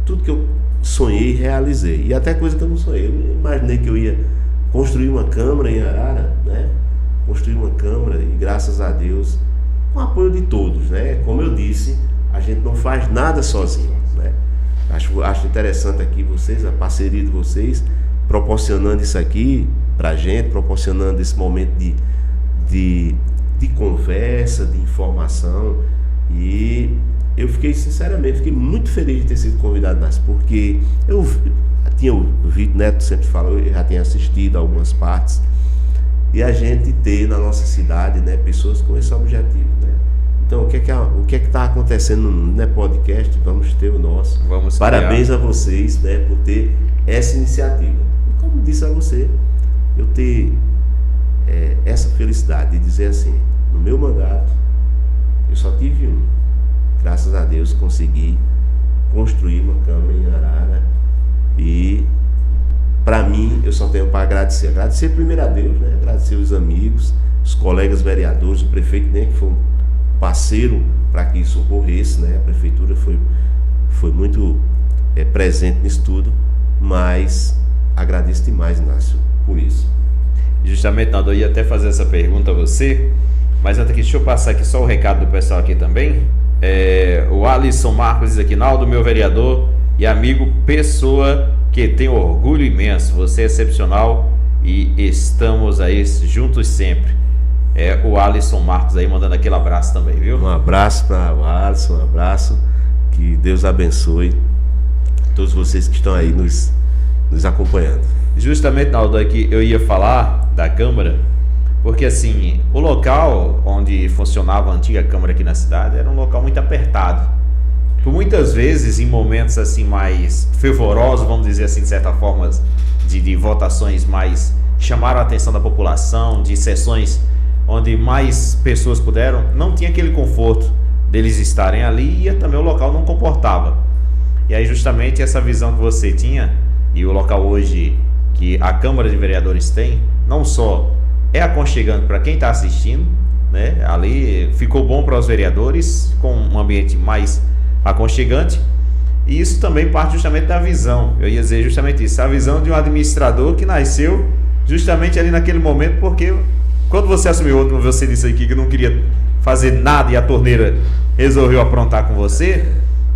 tudo que eu sonhei, realizei. E até coisa que eu não sonhei. Eu imaginei que eu ia construir uma Câmara em Arara, né? Construir uma Câmara e, graças a Deus, com o apoio de todos, né? Como eu disse, a gente não faz nada sozinho, né? Acho interessante aqui vocês, a parceria de vocês, proporcionando isso aqui pra gente, proporcionando esse momento de conversa, de informação. E eu fiquei muito feliz de ter sido convidado nessa, porque eu tinha ouvido, Neto sempre falou, eu já tinha assistido a algumas partes, e a gente ter na nossa cidade, né, pessoas com esse objetivo, né? Então, o que é que está acontecendo no podcast? Vamos ter o nosso. Parabéns a vocês, né, por ter essa iniciativa. E como disse a você, eu ter essa felicidade de dizer assim, no meu mandato, eu só tive um. Graças a Deus consegui construir uma Câmara em Arara e, para mim, eu só tenho para agradecer. Agradecer primeiro a Deus, né? Agradecer os amigos, os colegas vereadores, o prefeito, né, que foi um parceiro para que isso ocorresse, né? A prefeitura foi muito presente nisso tudo, mas agradeço demais, Inácio, por isso. Justamente, Naldo, eu ia até fazer essa pergunta a você, mas antes aqui, deixa eu passar aqui só o recado do pessoal aqui também. O Alisson Marcos diz aqui, Naldo, meu vereador e amigo, pessoa que tem orgulho imenso, você é excepcional e estamos aí juntos sempre. O Alisson Marcos aí mandando aquele abraço também, viu? Um abraço para o Alisson, um abraço, que Deus abençoe todos vocês que estão aí nos acompanhando. Justamente, Naldo, aqui eu ia falar da Câmara, porque assim, o local onde funcionava a antiga Câmara aqui na cidade era um local muito apertado. Por muitas vezes, em momentos assim mais fervorosos, vamos dizer assim, de certa forma, de votações mais chamaram a atenção da população, de sessões onde mais pessoas puderam, não tinha aquele conforto deles estarem ali e também o local não comportava. E aí justamente essa visão que você tinha e o local hoje que a Câmara de Vereadores tem, não só é aconchegante para quem está assistindo, né? Ali ficou bom para os vereadores, com um ambiente mais aconchegante, e isso também parte justamente da visão, eu ia dizer justamente isso, a visão de um administrador que nasceu justamente ali naquele momento, porque Quando você assumiu, você disse aqui que não queria fazer nada e a torneira resolveu aprontar com você,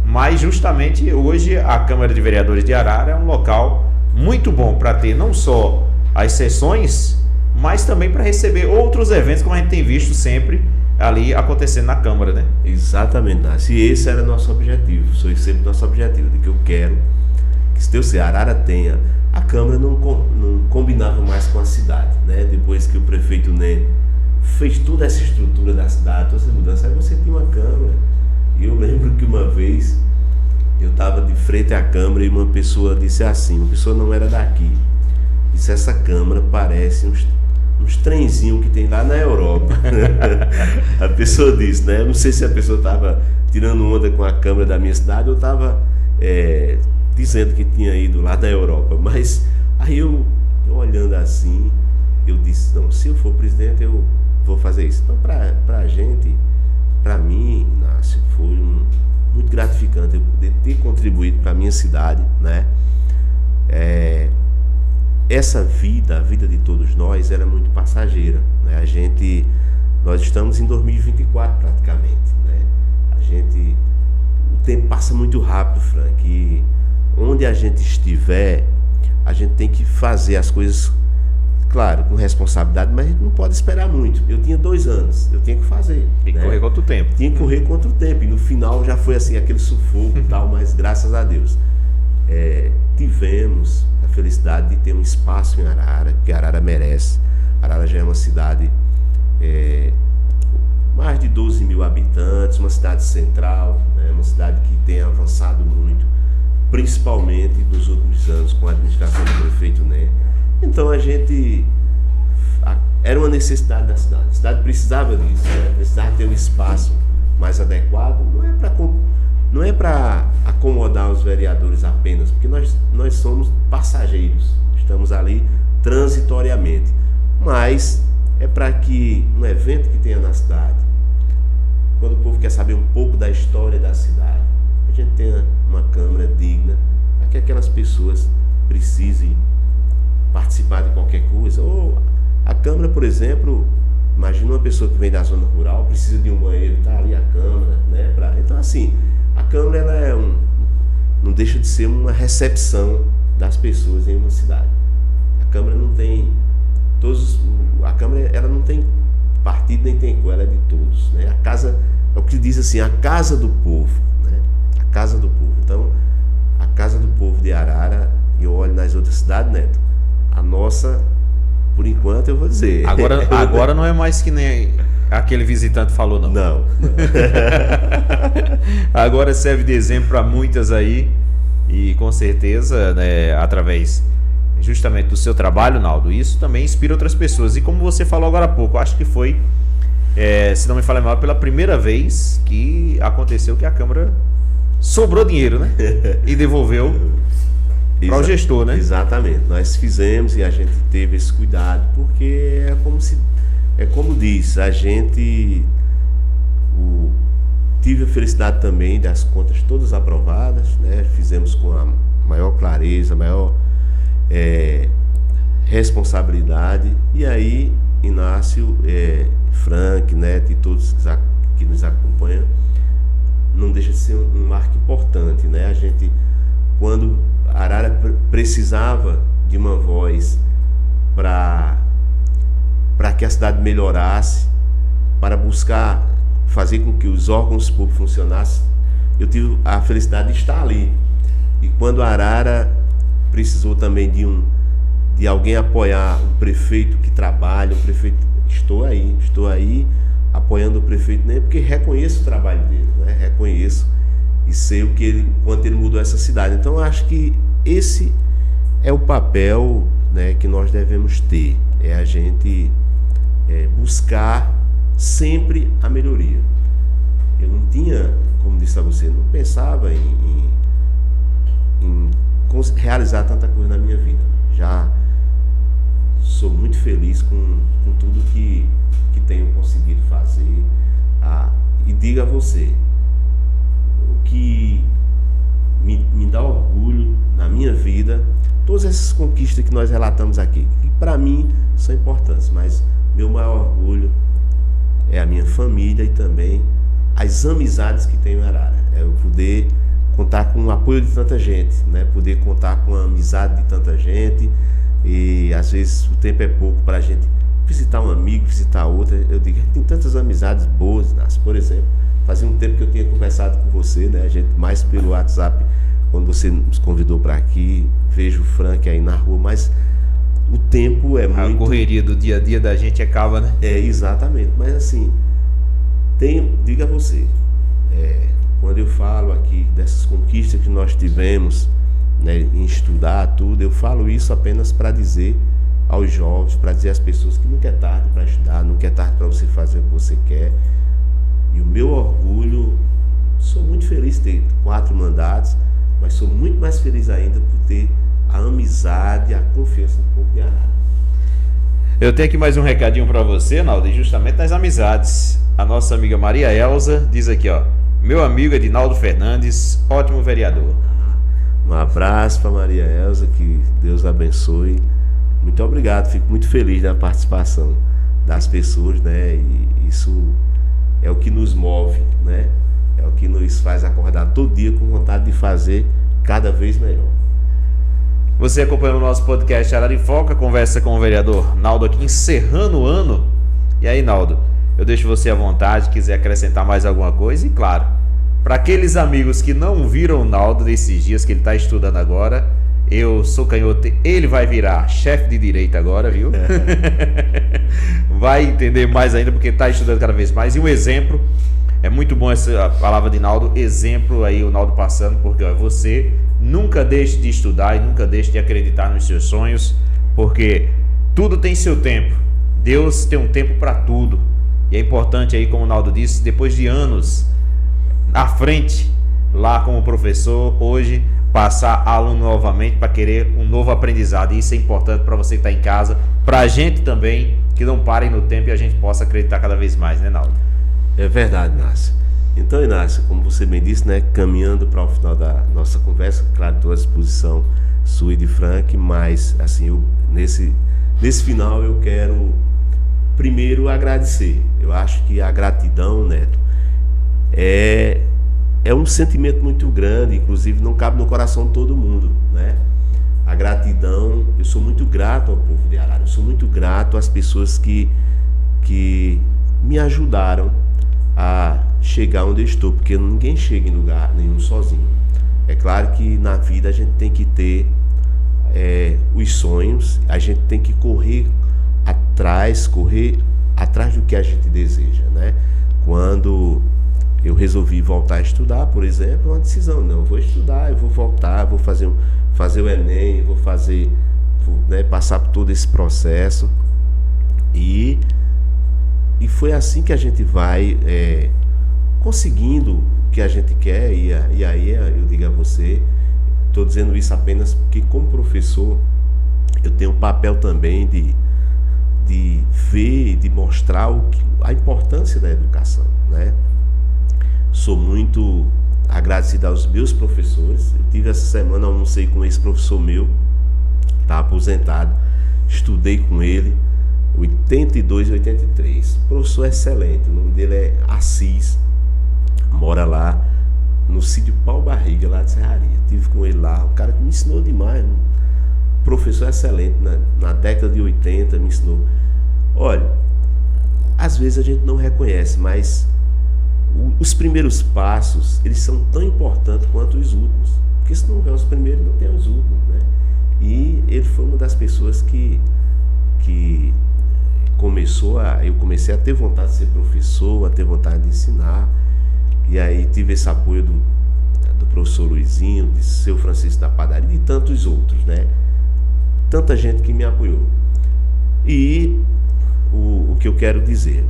mas justamente hoje a Câmara de Vereadores de Arara é um local muito bom para ter não só as sessões, mas também para receber outros eventos, como a gente tem visto sempre ali acontecendo na Câmara, né? Exatamente, Nácio. E esse era nosso objetivo, foi sempre nosso objetivo, de que eu quero que se Deus Arara tenha. A Câmara não combinava mais com a cidade, né? Depois que o prefeito Né fez toda essa estrutura da cidade, toda essa mudança, aí você tinha uma Câmara. E eu lembro que uma vez eu estava de frente à Câmara e uma pessoa disse assim, uma pessoa não era daqui, disse: essa Câmara parece uns trenzinhos que tem lá na Europa. A pessoa disse, né? Eu não sei se a pessoa estava tirando onda com a Câmara da minha cidade ou estava dizendo que tinha ido lá na Europa. Mas aí eu olhando assim, eu disse: não, se eu for presidente eu vou fazer isso. Então pra gente, pra mim, Inácio, foi muito gratificante eu poder ter contribuído para a minha cidade, né? Essa vida, a vida de todos nós, era muito passageira, né? Nós estamos em 2024 praticamente, né? O tempo passa muito rápido, Frank, e onde a gente estiver, a gente tem que fazer as coisas, claro, com responsabilidade, mas a gente não pode esperar muito. Eu tinha 2 anos, eu tinha que fazer. Tem que correr contra o tempo. Tinha que correr contra o tempo, e no final já foi assim, aquele sufoco e tal, mas graças a Deus tivemos a felicidade de ter um espaço em Arara, que Arara merece. Arara já é uma cidade mais de 12 mil habitantes, uma cidade central, né? Uma cidade que tem avançado muito, principalmente nos últimos anos com a administração do prefeito Né. Então era uma necessidade da cidade. A cidade precisava disso, né? Precisava ter um espaço mais adequado. Não é para acomodar os vereadores apenas, porque nós somos passageiros, estamos ali transitoriamente, mas é para que um evento que tenha na cidade, quando o povo quer saber um pouco da história da cidade, a gente tenha uma Câmara digna, para que aquelas pessoas precisem participar de qualquer coisa. Ou a Câmara, por exemplo, imagina uma pessoa que vem da zona rural, precisa de um banheiro, tá ali a Câmara, né? Então assim, a Câmara ela não deixa de ser uma recepção das pessoas em uma cidade. A Câmara não tem a Câmara ela não tem partido nem tem cor, ela é de todos, né? A casa é o que diz assim, a casa do povo, né? A casa do povo. Então, a casa do povo de Arara, e eu olho nas outras cidades, Neto, a nossa, por enquanto eu vou dizer. Agora não é mais que nem aquele visitante falou, não. Não. Agora serve de exemplo para muitas aí, e com certeza, né, através justamente do seu trabalho, Naldo, isso também inspira outras pessoas. E como você falou agora há pouco, acho que foi, se não me falha mal, pela primeira vez que aconteceu que a Câmara sobrou dinheiro, né? E devolveu para o gestor, né? Exatamente. Nós fizemos e a gente teve esse cuidado, porque é como diz, a gente tive a felicidade também das contas todas aprovadas, né? Fizemos com a maior clareza, maior responsabilidade. E aí, Inácio, Frank, Neto e todos que nos acompanham, não deixa de ser um marco importante, né? A gente, quando Arara precisava de uma voz para que a cidade melhorasse, para buscar fazer com que os órgãos públicos funcionassem, eu tive a felicidade de estar ali. E quando Arara precisou também de alguém apoiar um prefeito que trabalha, estou aí apoiando o prefeito, nem porque reconheço o trabalho dele, né? Reconheço e sei quanto ele mudou essa cidade. Então acho que esse é o papel, né, que nós devemos ter, é a gente buscar sempre a melhoria. Eu não tinha, como disse a você, não pensava em realizar tanta coisa na minha vida. Já sou muito feliz com tudo que tenho conseguido fazer. E digo a você, o que me dá orgulho na minha vida, todas essas conquistas que nós relatamos aqui, que para mim são importantes, mas meu maior orgulho é a minha família e também as amizades que tenho em Arara. É eu poder contar com o apoio de tanta gente, né? Poder contar com a amizade de tanta gente, e às vezes o tempo é pouco para a gente visitar um amigo, visitar outro. Eu digo, tem tantas amizades boas, Inácio. Por exemplo, fazia um tempo que eu tinha conversado com você, né? A gente mais pelo WhatsApp, quando você nos convidou para aqui, vejo o Frank aí na rua, mas o tempo é muito... A correria do dia a dia da gente acaba, né? É, exatamente. Mas assim, diga você, quando eu falo aqui dessas conquistas que nós tivemos, né, em estudar tudo, eu falo isso apenas para dizer aos jovens, para dizer às pessoas que nunca é tarde para estudar, nunca é tarde para você fazer o que você quer. E o meu orgulho, sou muito feliz de ter 4 mandatos, mas sou muito mais feliz ainda por ter a amizade, a confiança do povo de Arara. Eu tenho aqui mais um recadinho para você, Naldo, justamente nas amizades. A nossa amiga Maria Elza diz aqui, ó: meu amigo Edinaldo Fernandes, ótimo vereador. Um abraço para Maria Elza, que Deus abençoe. Muito obrigado, fico muito feliz da participação das pessoas, né? E isso é o que nos move, né? É o que nos faz acordar todo dia com vontade de fazer cada vez melhor. Você acompanhando o nosso podcast Arara em Foca, conversa com o vereador Naldo aqui, encerrando o ano. E aí, Naldo, eu deixo você à vontade, quiser acrescentar mais alguma coisa. E claro, para aqueles amigos que não viram o Naldo nesses dias que ele está estudando agora, eu sou canhoto, ele vai virar chefe de direito agora, viu? Vai entender mais ainda porque está estudando cada vez mais. E um exemplo, é muito bom essa palavra de Naldo, exemplo aí o Naldo passando, porque ó, você nunca deixe de estudar e nunca deixe de acreditar nos seus sonhos, porque tudo tem seu tempo. Deus tem um tempo para tudo. E é importante aí, como o Naldo disse, depois de anos à frente, lá como professor, hoje passar aluno novamente para querer um novo aprendizado. E isso é importante para você que está em casa, para a gente também, que não parem no tempo e a gente possa acreditar cada vez mais, né, Naldo? É verdade, Inácio. Então, Inácio, como você bem disse, né, caminhando para o final da nossa conversa, claro, estou à disposição sua e de Frank, mas assim, nesse final eu quero primeiro agradecer. Eu acho que a gratidão, Neto, é um sentimento muito grande, inclusive não cabe no coração de todo mundo, né? A gratidão, eu sou muito grato ao povo de Arara, eu sou muito grato às pessoas que me ajudaram a chegar onde eu estou, porque ninguém chega em lugar nenhum sozinho. É claro que na vida a gente tem que ter os sonhos, a gente tem que correr atrás do que a gente deseja, né? Quando eu resolvi voltar a estudar, por exemplo, uma decisão, não, eu vou estudar, eu vou voltar, vou fazer o Enem, vou passar por todo esse processo, e foi assim que a gente vai conseguindo o que a gente quer. E aí eu digo a você, estou dizendo isso apenas porque como professor eu tenho um papel também de ver e de mostrar a importância da educação, né? Sou muito agradecido aos meus professores. Eu tive essa semana, almocei com esse professor meu, está aposentado, estudei com ele 82 e 83, professor excelente, o nome dele é Assis, mora lá no sítio Pau Barriga, lá de Serraria. Tive com ele lá, um cara que me ensinou demais, professor excelente, na década de 80 me ensinou. Olha, às vezes a gente não reconhece, mas os primeiros passos, eles são tão importantes quanto os últimos, porque se não houver os primeiros, não tem os últimos, né? E ele foi uma das pessoas que eu comecei a ter vontade de ser professor, a ter vontade de ensinar, e aí tive esse apoio do professor Luizinho, de seu Francisco da Padaria, e de tantos outros, né? Tanta gente que me apoiou. E o que eu quero dizer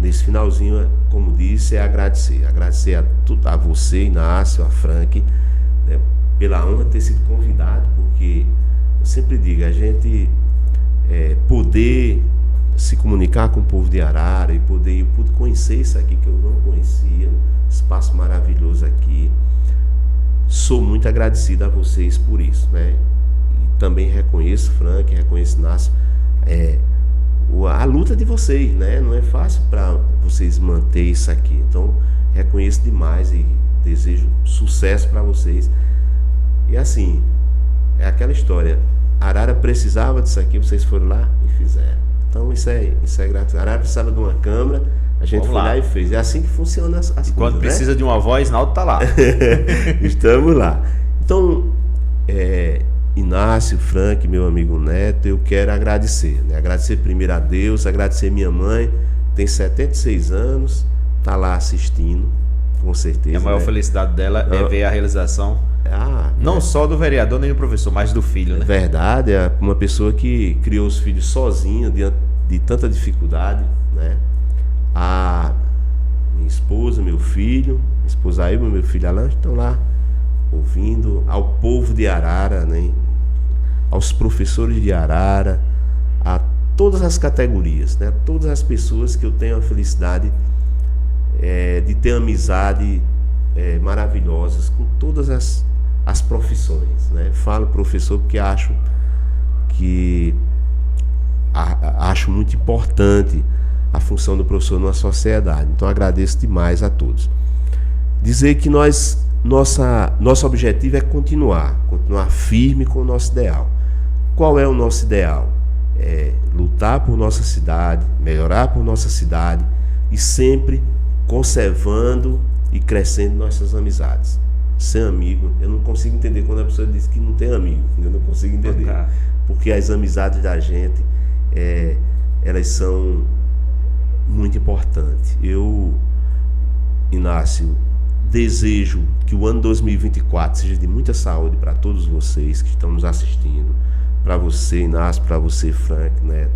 nesse finalzinho, como disse, é agradecer a você, Inácio, a Frank, né, pela honra de ter sido convidado, porque eu sempre digo, a gente poder se comunicar com o povo de Arara e eu pude conhecer isso aqui que eu não conhecia, um espaço maravilhoso aqui. sou muito agradecido a vocês por isso, né? E também reconheço, Frank, reconheço, Inácio, a luta de vocês, né? Não é fácil para vocês manter isso aqui. Então, reconheço demais e desejo sucesso para vocês. E assim, é aquela história. Arara precisava disso aqui, vocês foram lá e fizeram. Então, isso é gratuito. Arara precisava de uma câmera, a gente foi lá e fez. É assim que funciona as coisas, quando precisa, né, de uma voz, Naldo tá lá. Estamos lá. Então, Inácio, Frank, meu amigo Neto, eu quero agradecer, né? Agradecer primeiro a Deus, agradecer minha mãe, tem 76 anos, tá lá assistindo, com certeza. E a maior felicidade dela é ver a realização, não só do vereador nem do professor, mas do filho, né? Verdade, é uma pessoa que criou os filhos sozinha, diante de tanta dificuldade, né? A minha esposa, meu filho, minha esposa Ailma, meu filho Alan, estão lá ouvindo, ao povo de Arara, né? Aos professores de Arara, a todas as categorias, né? Todas as pessoas que eu tenho a felicidade de ter amizade maravilhosas com todas as profissões, né? Falo professor porque acho muito importante a função do professor numa sociedade. Então agradeço demais a todos. Dizer que nosso objetivo é continuar firme com o nosso ideal. Qual é o nosso ideal? Lutar por nossa cidade, melhorar por nossa cidade e sempre conservando e crescendo nossas amizades. Ser amigo, eu não consigo entender quando a pessoa diz que não tem amigo, eu não consigo entender, porque as amizades da gente, elas são muito importantes. Eu, Inácio, desejo que o ano 2024 seja de muita saúde para todos vocês que estão nos assistindo, para você, Inácio, para você, Frank, né?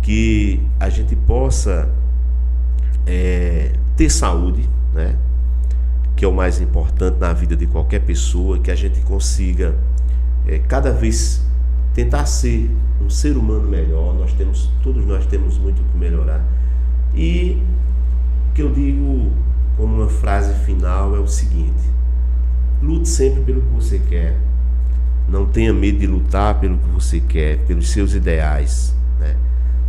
Que a gente possa ter saúde, né? Que é o mais importante na vida de qualquer pessoa, que a gente consiga cada vez tentar ser um ser humano melhor. Todos nós temos muito o que melhorar. E o que eu digo como uma frase final é o seguinte: lute sempre pelo que você quer. Não tenha medo de lutar pelo que você quer, pelos seus ideais, né?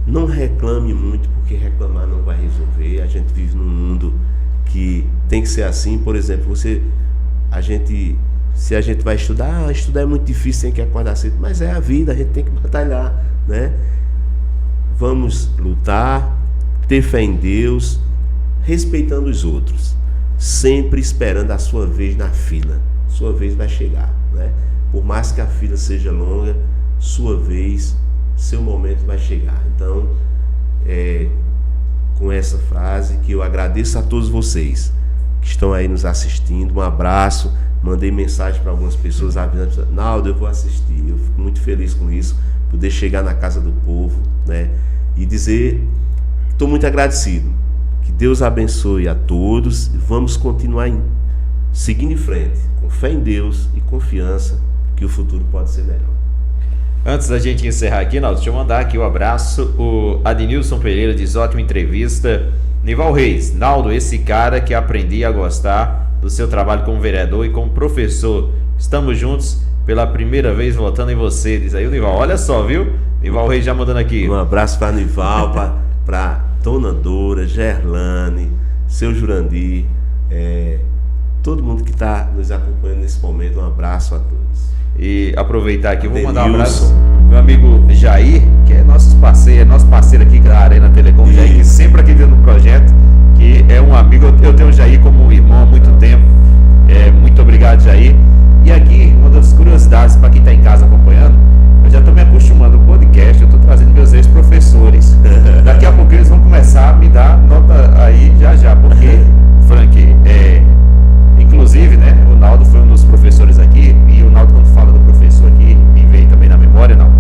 Não reclame muito, porque reclamar não vai resolver. A gente vive num mundo que tem que ser assim. Por exemplo, se a gente vai estudar, estudar é muito difícil, tem que acordar cedo, mas é a vida, a gente tem que batalhar, né? Vamos lutar, ter fé em Deus, respeitando os outros, sempre esperando a sua vez na fila. Sua vez vai chegar, né? Por mais que a fila seja longa, sua vez, seu momento vai chegar. Então, com essa frase, que eu agradeço a todos vocês que estão aí nos assistindo. Um abraço. Mandei mensagem para algumas pessoas avisando: Naldo, eu vou assistir. Eu fico muito feliz com isso, poder chegar na casa do povo, né? E dizer que estou muito agradecido. Que Deus abençoe a todos e vamos continuar seguindo em frente, com fé em Deus e confiança que o futuro pode ser melhor. Antes da gente encerrar aqui, Naldo, deixa eu mandar aqui um abraço. O Adnilson Pereira diz: ótima entrevista. Nival Reis: Naldo, esse cara que aprendi a gostar do seu trabalho como vereador e como professor. Estamos juntos pela primeira vez votando em você. Diz aí o Nival. Olha só, viu? Nival Reis já mandando aqui. Um abraço para Nival, para Dona Dora, Gerlane, seu Jurandir, todo mundo que está nos acompanhando nesse momento. Um abraço a todos. E aproveitar aqui, vou mandar um abraço ao meu amigo Jair, que é nosso parceiro aqui da Arena Telecom. Jair, que sempre aqui dentro do projeto, que é um amigo. Eu tenho o Jair como irmão há muito tempo. Muito obrigado, Jair. E aqui, uma das curiosidades para quem está em casa acompanhando, eu já estou me acostumando ao podcast, eu estou trazendo meus ex-professores. Daqui a pouco eles vão começar a me dar nota aí já, porque, Frank, inclusive, né, o Naldo foi um dos professores aqui, e o Naldo, quando fala do professor aqui, me veio também na memória, Naldo.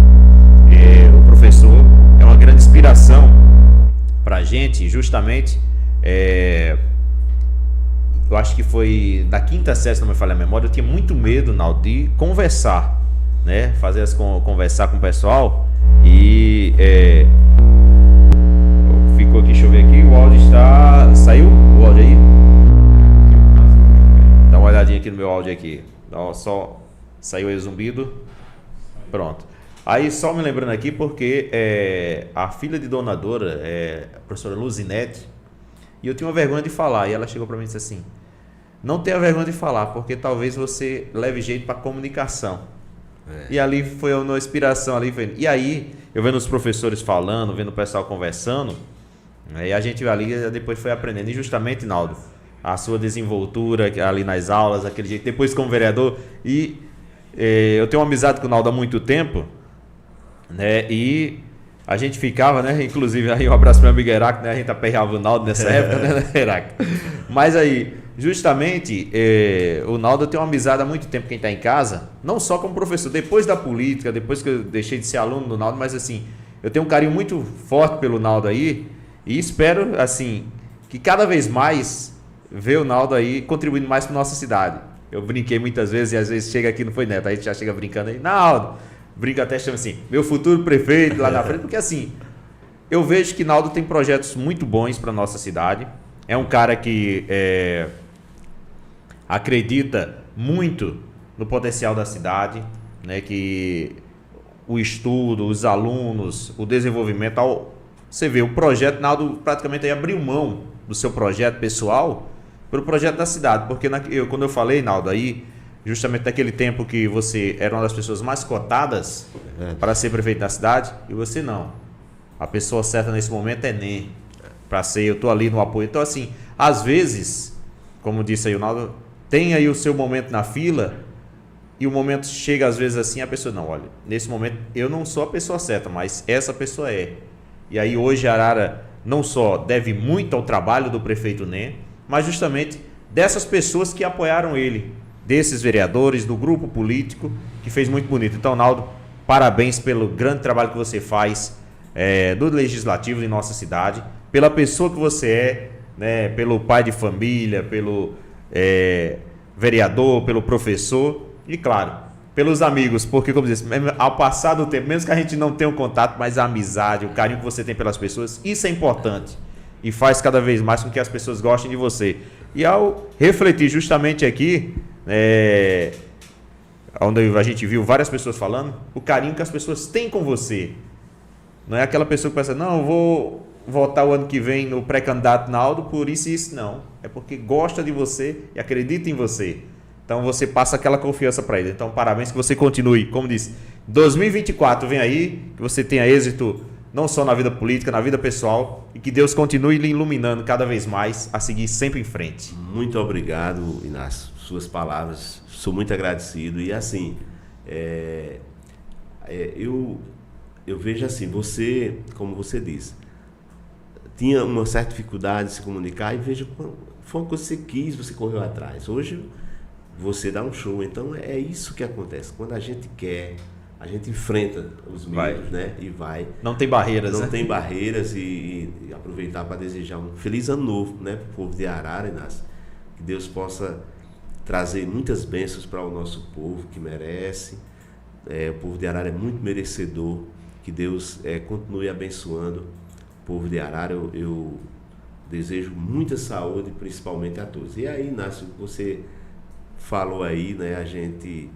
O professor é uma grande inspiração para a gente, justamente. Eu acho que foi da quinta série, se não me falha a memória, eu tinha muito medo, Naldo, de conversar, né? Conversar com o pessoal. E ficou aqui, deixa eu ver aqui, o áudio está... Saiu o áudio aí? Dá uma olhada olhadinha aqui no meu áudio aqui. Só saiu aí o zumbido. Pronto. Aí só me lembrando aqui porque a filha de Dona Dora, a professora Luzinete, e eu tinha uma vergonha de falar, e ela chegou para mim e disse assim: não tenha vergonha de falar, porque talvez você leve jeito para comunicação. E ali foi uma inspiração ali. E aí, eu vendo os professores falando, vendo o pessoal conversando, e a gente ali depois foi aprendendo. E justamente, Naldo, a sua desenvoltura ali nas aulas, aquele jeito, depois como vereador. E eu tenho uma amizade com o Naldo há muito tempo, né? E a gente ficava, né? Inclusive, aí um abraço para o meu amigo Herac, né? A gente aperreava o Naldo nessa época, né, Herac? Mas aí, justamente, o Naldo tem uma amizade há muito tempo, quem está em casa, não só como professor, depois da política, depois que eu deixei de ser aluno do Naldo, mas assim, eu tenho um carinho muito forte pelo Naldo aí, e espero, assim, que cada vez mais ver o Naldo aí contribuindo mais para nossa cidade. Eu brinquei muitas vezes, e às vezes chega aqui, não foi, Neto? A gente já chega brincando aí, Naldo, brinca até, chama assim, meu futuro prefeito lá na frente, porque assim, eu vejo que Naldo tem projetos muito bons para nossa cidade. É um cara que acredita muito no potencial da cidade, né? Que o estudo, os alunos, o desenvolvimento, você vê, o projeto, Naldo praticamente aí abriu mão do seu projeto pessoal pelo projeto da cidade, porque quando eu falei, Naldo, aí justamente naquele tempo que você era uma das pessoas mais cotadas para ser prefeito da cidade, e você não. A pessoa certa nesse momento é NEM, para ser, eu estou ali no apoio. Então assim, às vezes, como disse aí o Naldo, tem aí o seu momento na fila, e o momento chega às vezes assim, a pessoa, não, olha, nesse momento eu não sou a pessoa certa, mas essa pessoa é. E aí hoje Arara não só deve muito ao trabalho do prefeito NEM, mas justamente dessas pessoas que apoiaram ele, desses vereadores, do grupo político, que fez muito bonito. Então, Naldo, parabéns pelo grande trabalho que você faz do legislativo em nossa cidade, pela pessoa que você é, né, pelo pai de família, pelo vereador, pelo professor e, claro, pelos amigos, porque, como disse, ao passar do tempo, mesmo que a gente não tenha um contato, mas a amizade, o carinho que você tem pelas pessoas, isso é importante e faz cada vez mais com que as pessoas gostem de você. E ao refletir justamente aqui, onde a gente viu várias pessoas falando, o carinho que as pessoas têm com você. Não é aquela pessoa que pensa, não, eu vou votar o ano que vem no pré-candidato Naldo por isso e isso. Não, é porque gosta de você e acredita em você. Então você passa aquela confiança para ele. Então parabéns, que você continue, como disse, 2024 vem aí, que você tenha êxito não só na vida política, na vida pessoal, e que Deus continue lhe iluminando cada vez mais a seguir sempre em frente. Muito obrigado, Inácio, suas palavras, sou muito agradecido. E assim, eu vejo assim, você, como você disse, tinha uma certa dificuldade de se comunicar, e veja, foi uma coisa que você quis, você correu atrás. Hoje você dá um show. Então é isso que acontece, quando a gente quer, a gente enfrenta os meios, né? E vai. Não tem barreiras, Não né? tem barreiras, e aproveitar para desejar um feliz ano novo, né? Para o povo de Arara, Inácio. Que Deus possa trazer muitas bênçãos para o nosso povo, que merece. O povo de Arara é muito merecedor. Que Deus continue abençoando o povo de Arara. Eu desejo muita saúde, principalmente a todos. E aí, Inácio, você falou aí, né? A gente...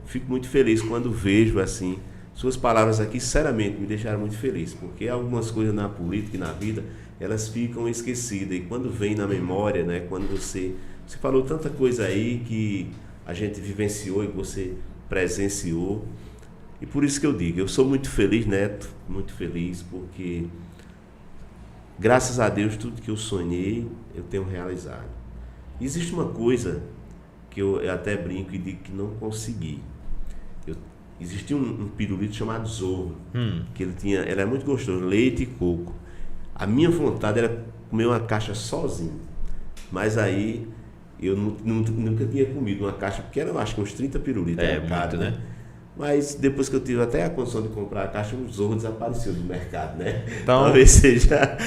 fico muito feliz quando vejo assim suas palavras aqui, sinceramente me deixaram muito feliz, porque algumas coisas na política e na vida, elas ficam esquecidas, e quando vem na memória, né, quando você falou tanta coisa aí que a gente vivenciou e que você presenciou, e por isso que eu digo, eu sou muito feliz, Neto, muito feliz, porque graças a Deus tudo que eu sonhei eu tenho realizado. E existe uma coisa que eu até brinco e digo que não consegui. Existia um pirulito chamado Zorro, que ele era muito gostoso, leite e coco. A minha vontade era comer uma caixa sozinho, mas aí eu nunca tinha comido uma caixa, porque era, eu acho que uns 30 pirulitos. É muito, caro, né? Mas depois que eu tive até a condição de comprar a caixa, o Zorro desapareceu do mercado, né? Então, talvez seja...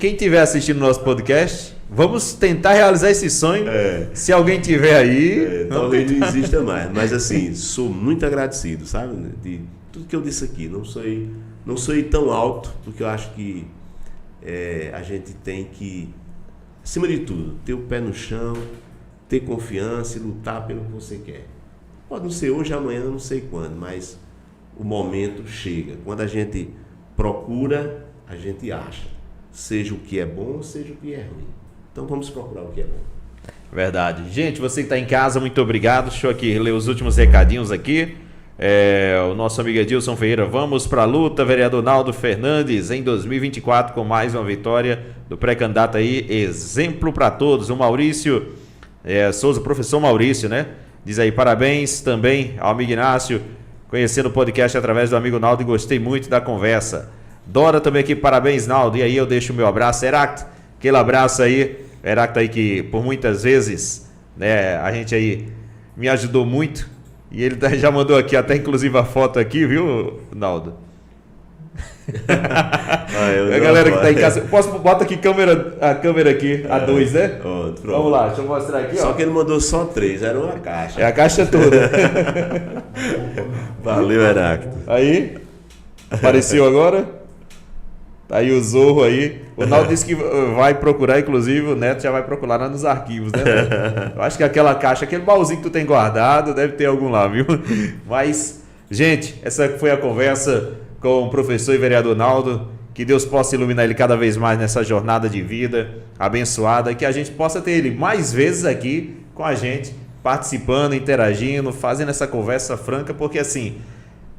Quem estiver assistindo o nosso podcast, vamos tentar realizar esse sonho. Se alguém tiver aí... talvez não exista mais. Mas assim, sou muito agradecido, sabe? De tudo que eu disse aqui. Não sou tão alto, porque eu acho que a gente tem que, acima de tudo, ter o pé no chão, ter confiança e lutar pelo que você quer. Pode não ser hoje, amanhã, não sei quando, mas o momento chega. Quando a gente procura, a gente acha. Seja o que é bom, seja o que é ruim. Então vamos procurar o que é bom. Verdade. Gente, você que está em casa, muito obrigado. Deixa eu aqui ler os últimos recadinhos aqui. O nosso amigo Edilson Ferreira, vamos para a luta, vereador Naldo Fernandes, em 2024 com mais uma vitória do pré-candidato aí, exemplo para todos. O Maurício Souza, professor Maurício, né? Diz aí, parabéns também ao amigo Inácio, conhecendo o podcast através do amigo Naldo e gostei muito da conversa. Dora também aqui, parabéns Naldo, e aí eu deixo o meu abraço. Heracto, aquele abraço aí, Heracto aí que por muitas vezes, né, a gente aí me ajudou muito. E ele já mandou aqui, até inclusive a foto aqui, viu, Naldo? A galera que tá em casa. Bota aqui a câmera aqui, a 2, né? Pronto. Vamos lá, deixa eu mostrar aqui. Só ó. que ele mandou só 3, era uma caixa. É a caixa toda. Valeu, Heracto. Aí, apareceu agora. Tá aí o Zorro aí. O Naldo disse que vai procurar, inclusive o Neto já vai procurar lá nos arquivos, né? Eu acho que aquela caixa, aquele baúzinho que tu tem guardado, deve ter algum lá, viu? Mas, gente, essa foi a conversa com o professor e vereador Naldo. Que Deus possa iluminar ele cada vez mais nessa jornada de vida abençoada e que a gente possa ter ele mais vezes aqui com a gente, participando, interagindo, fazendo essa conversa franca, porque assim,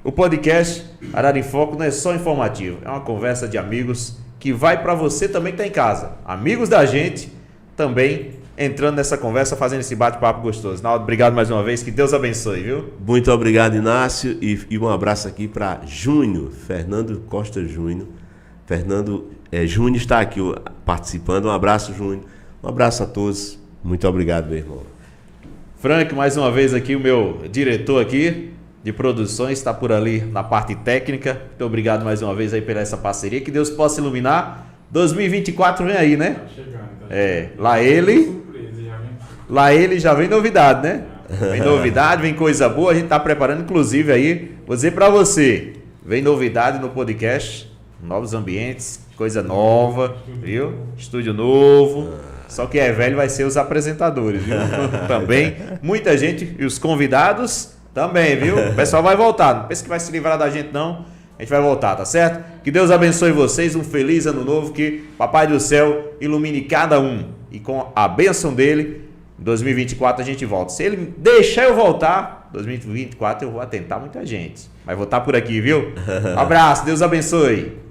o podcast Arara em Foco não é só informativo, é uma conversa de amigos que vai para você também que está em casa. Amigos da gente também entrando nessa conversa, fazendo esse bate-papo gostoso. Naldo, obrigado mais uma vez, que Deus abençoe, viu? Muito obrigado, Inácio, e um abraço aqui para Júnior, Fernando Costa Júnior. Fernando Júnior está aqui participando. Um abraço, Júnior. Um abraço a todos. Muito obrigado, meu irmão. Frank, mais uma vez aqui, o meu diretor aqui de produções, está por ali na parte técnica. Muito obrigado mais uma vez aí pela essa parceria. Que Deus possa iluminar. 2024 vem aí, né? Tá chegando. Lá ele já vem novidade, né? Vem novidade, vem coisa boa. A gente está preparando, inclusive aí, vou dizer para você, vem novidade no podcast, novos ambientes, coisa nova, viu? Estúdio novo. Só que é velho vai ser os apresentadores, viu? Também. Muita gente e os convidados também, viu? O pessoal vai voltar. Não pensa que vai se livrar da gente, não. A gente vai voltar, tá certo? Que Deus abençoe vocês. Um feliz ano novo. Que Papai do Céu ilumine cada um. E com a bênção dele, em 2024 a gente volta. Se ele deixar eu voltar, 2024 eu vou atentar muita gente. Mas vou estar por aqui, viu? Um abraço. Deus abençoe.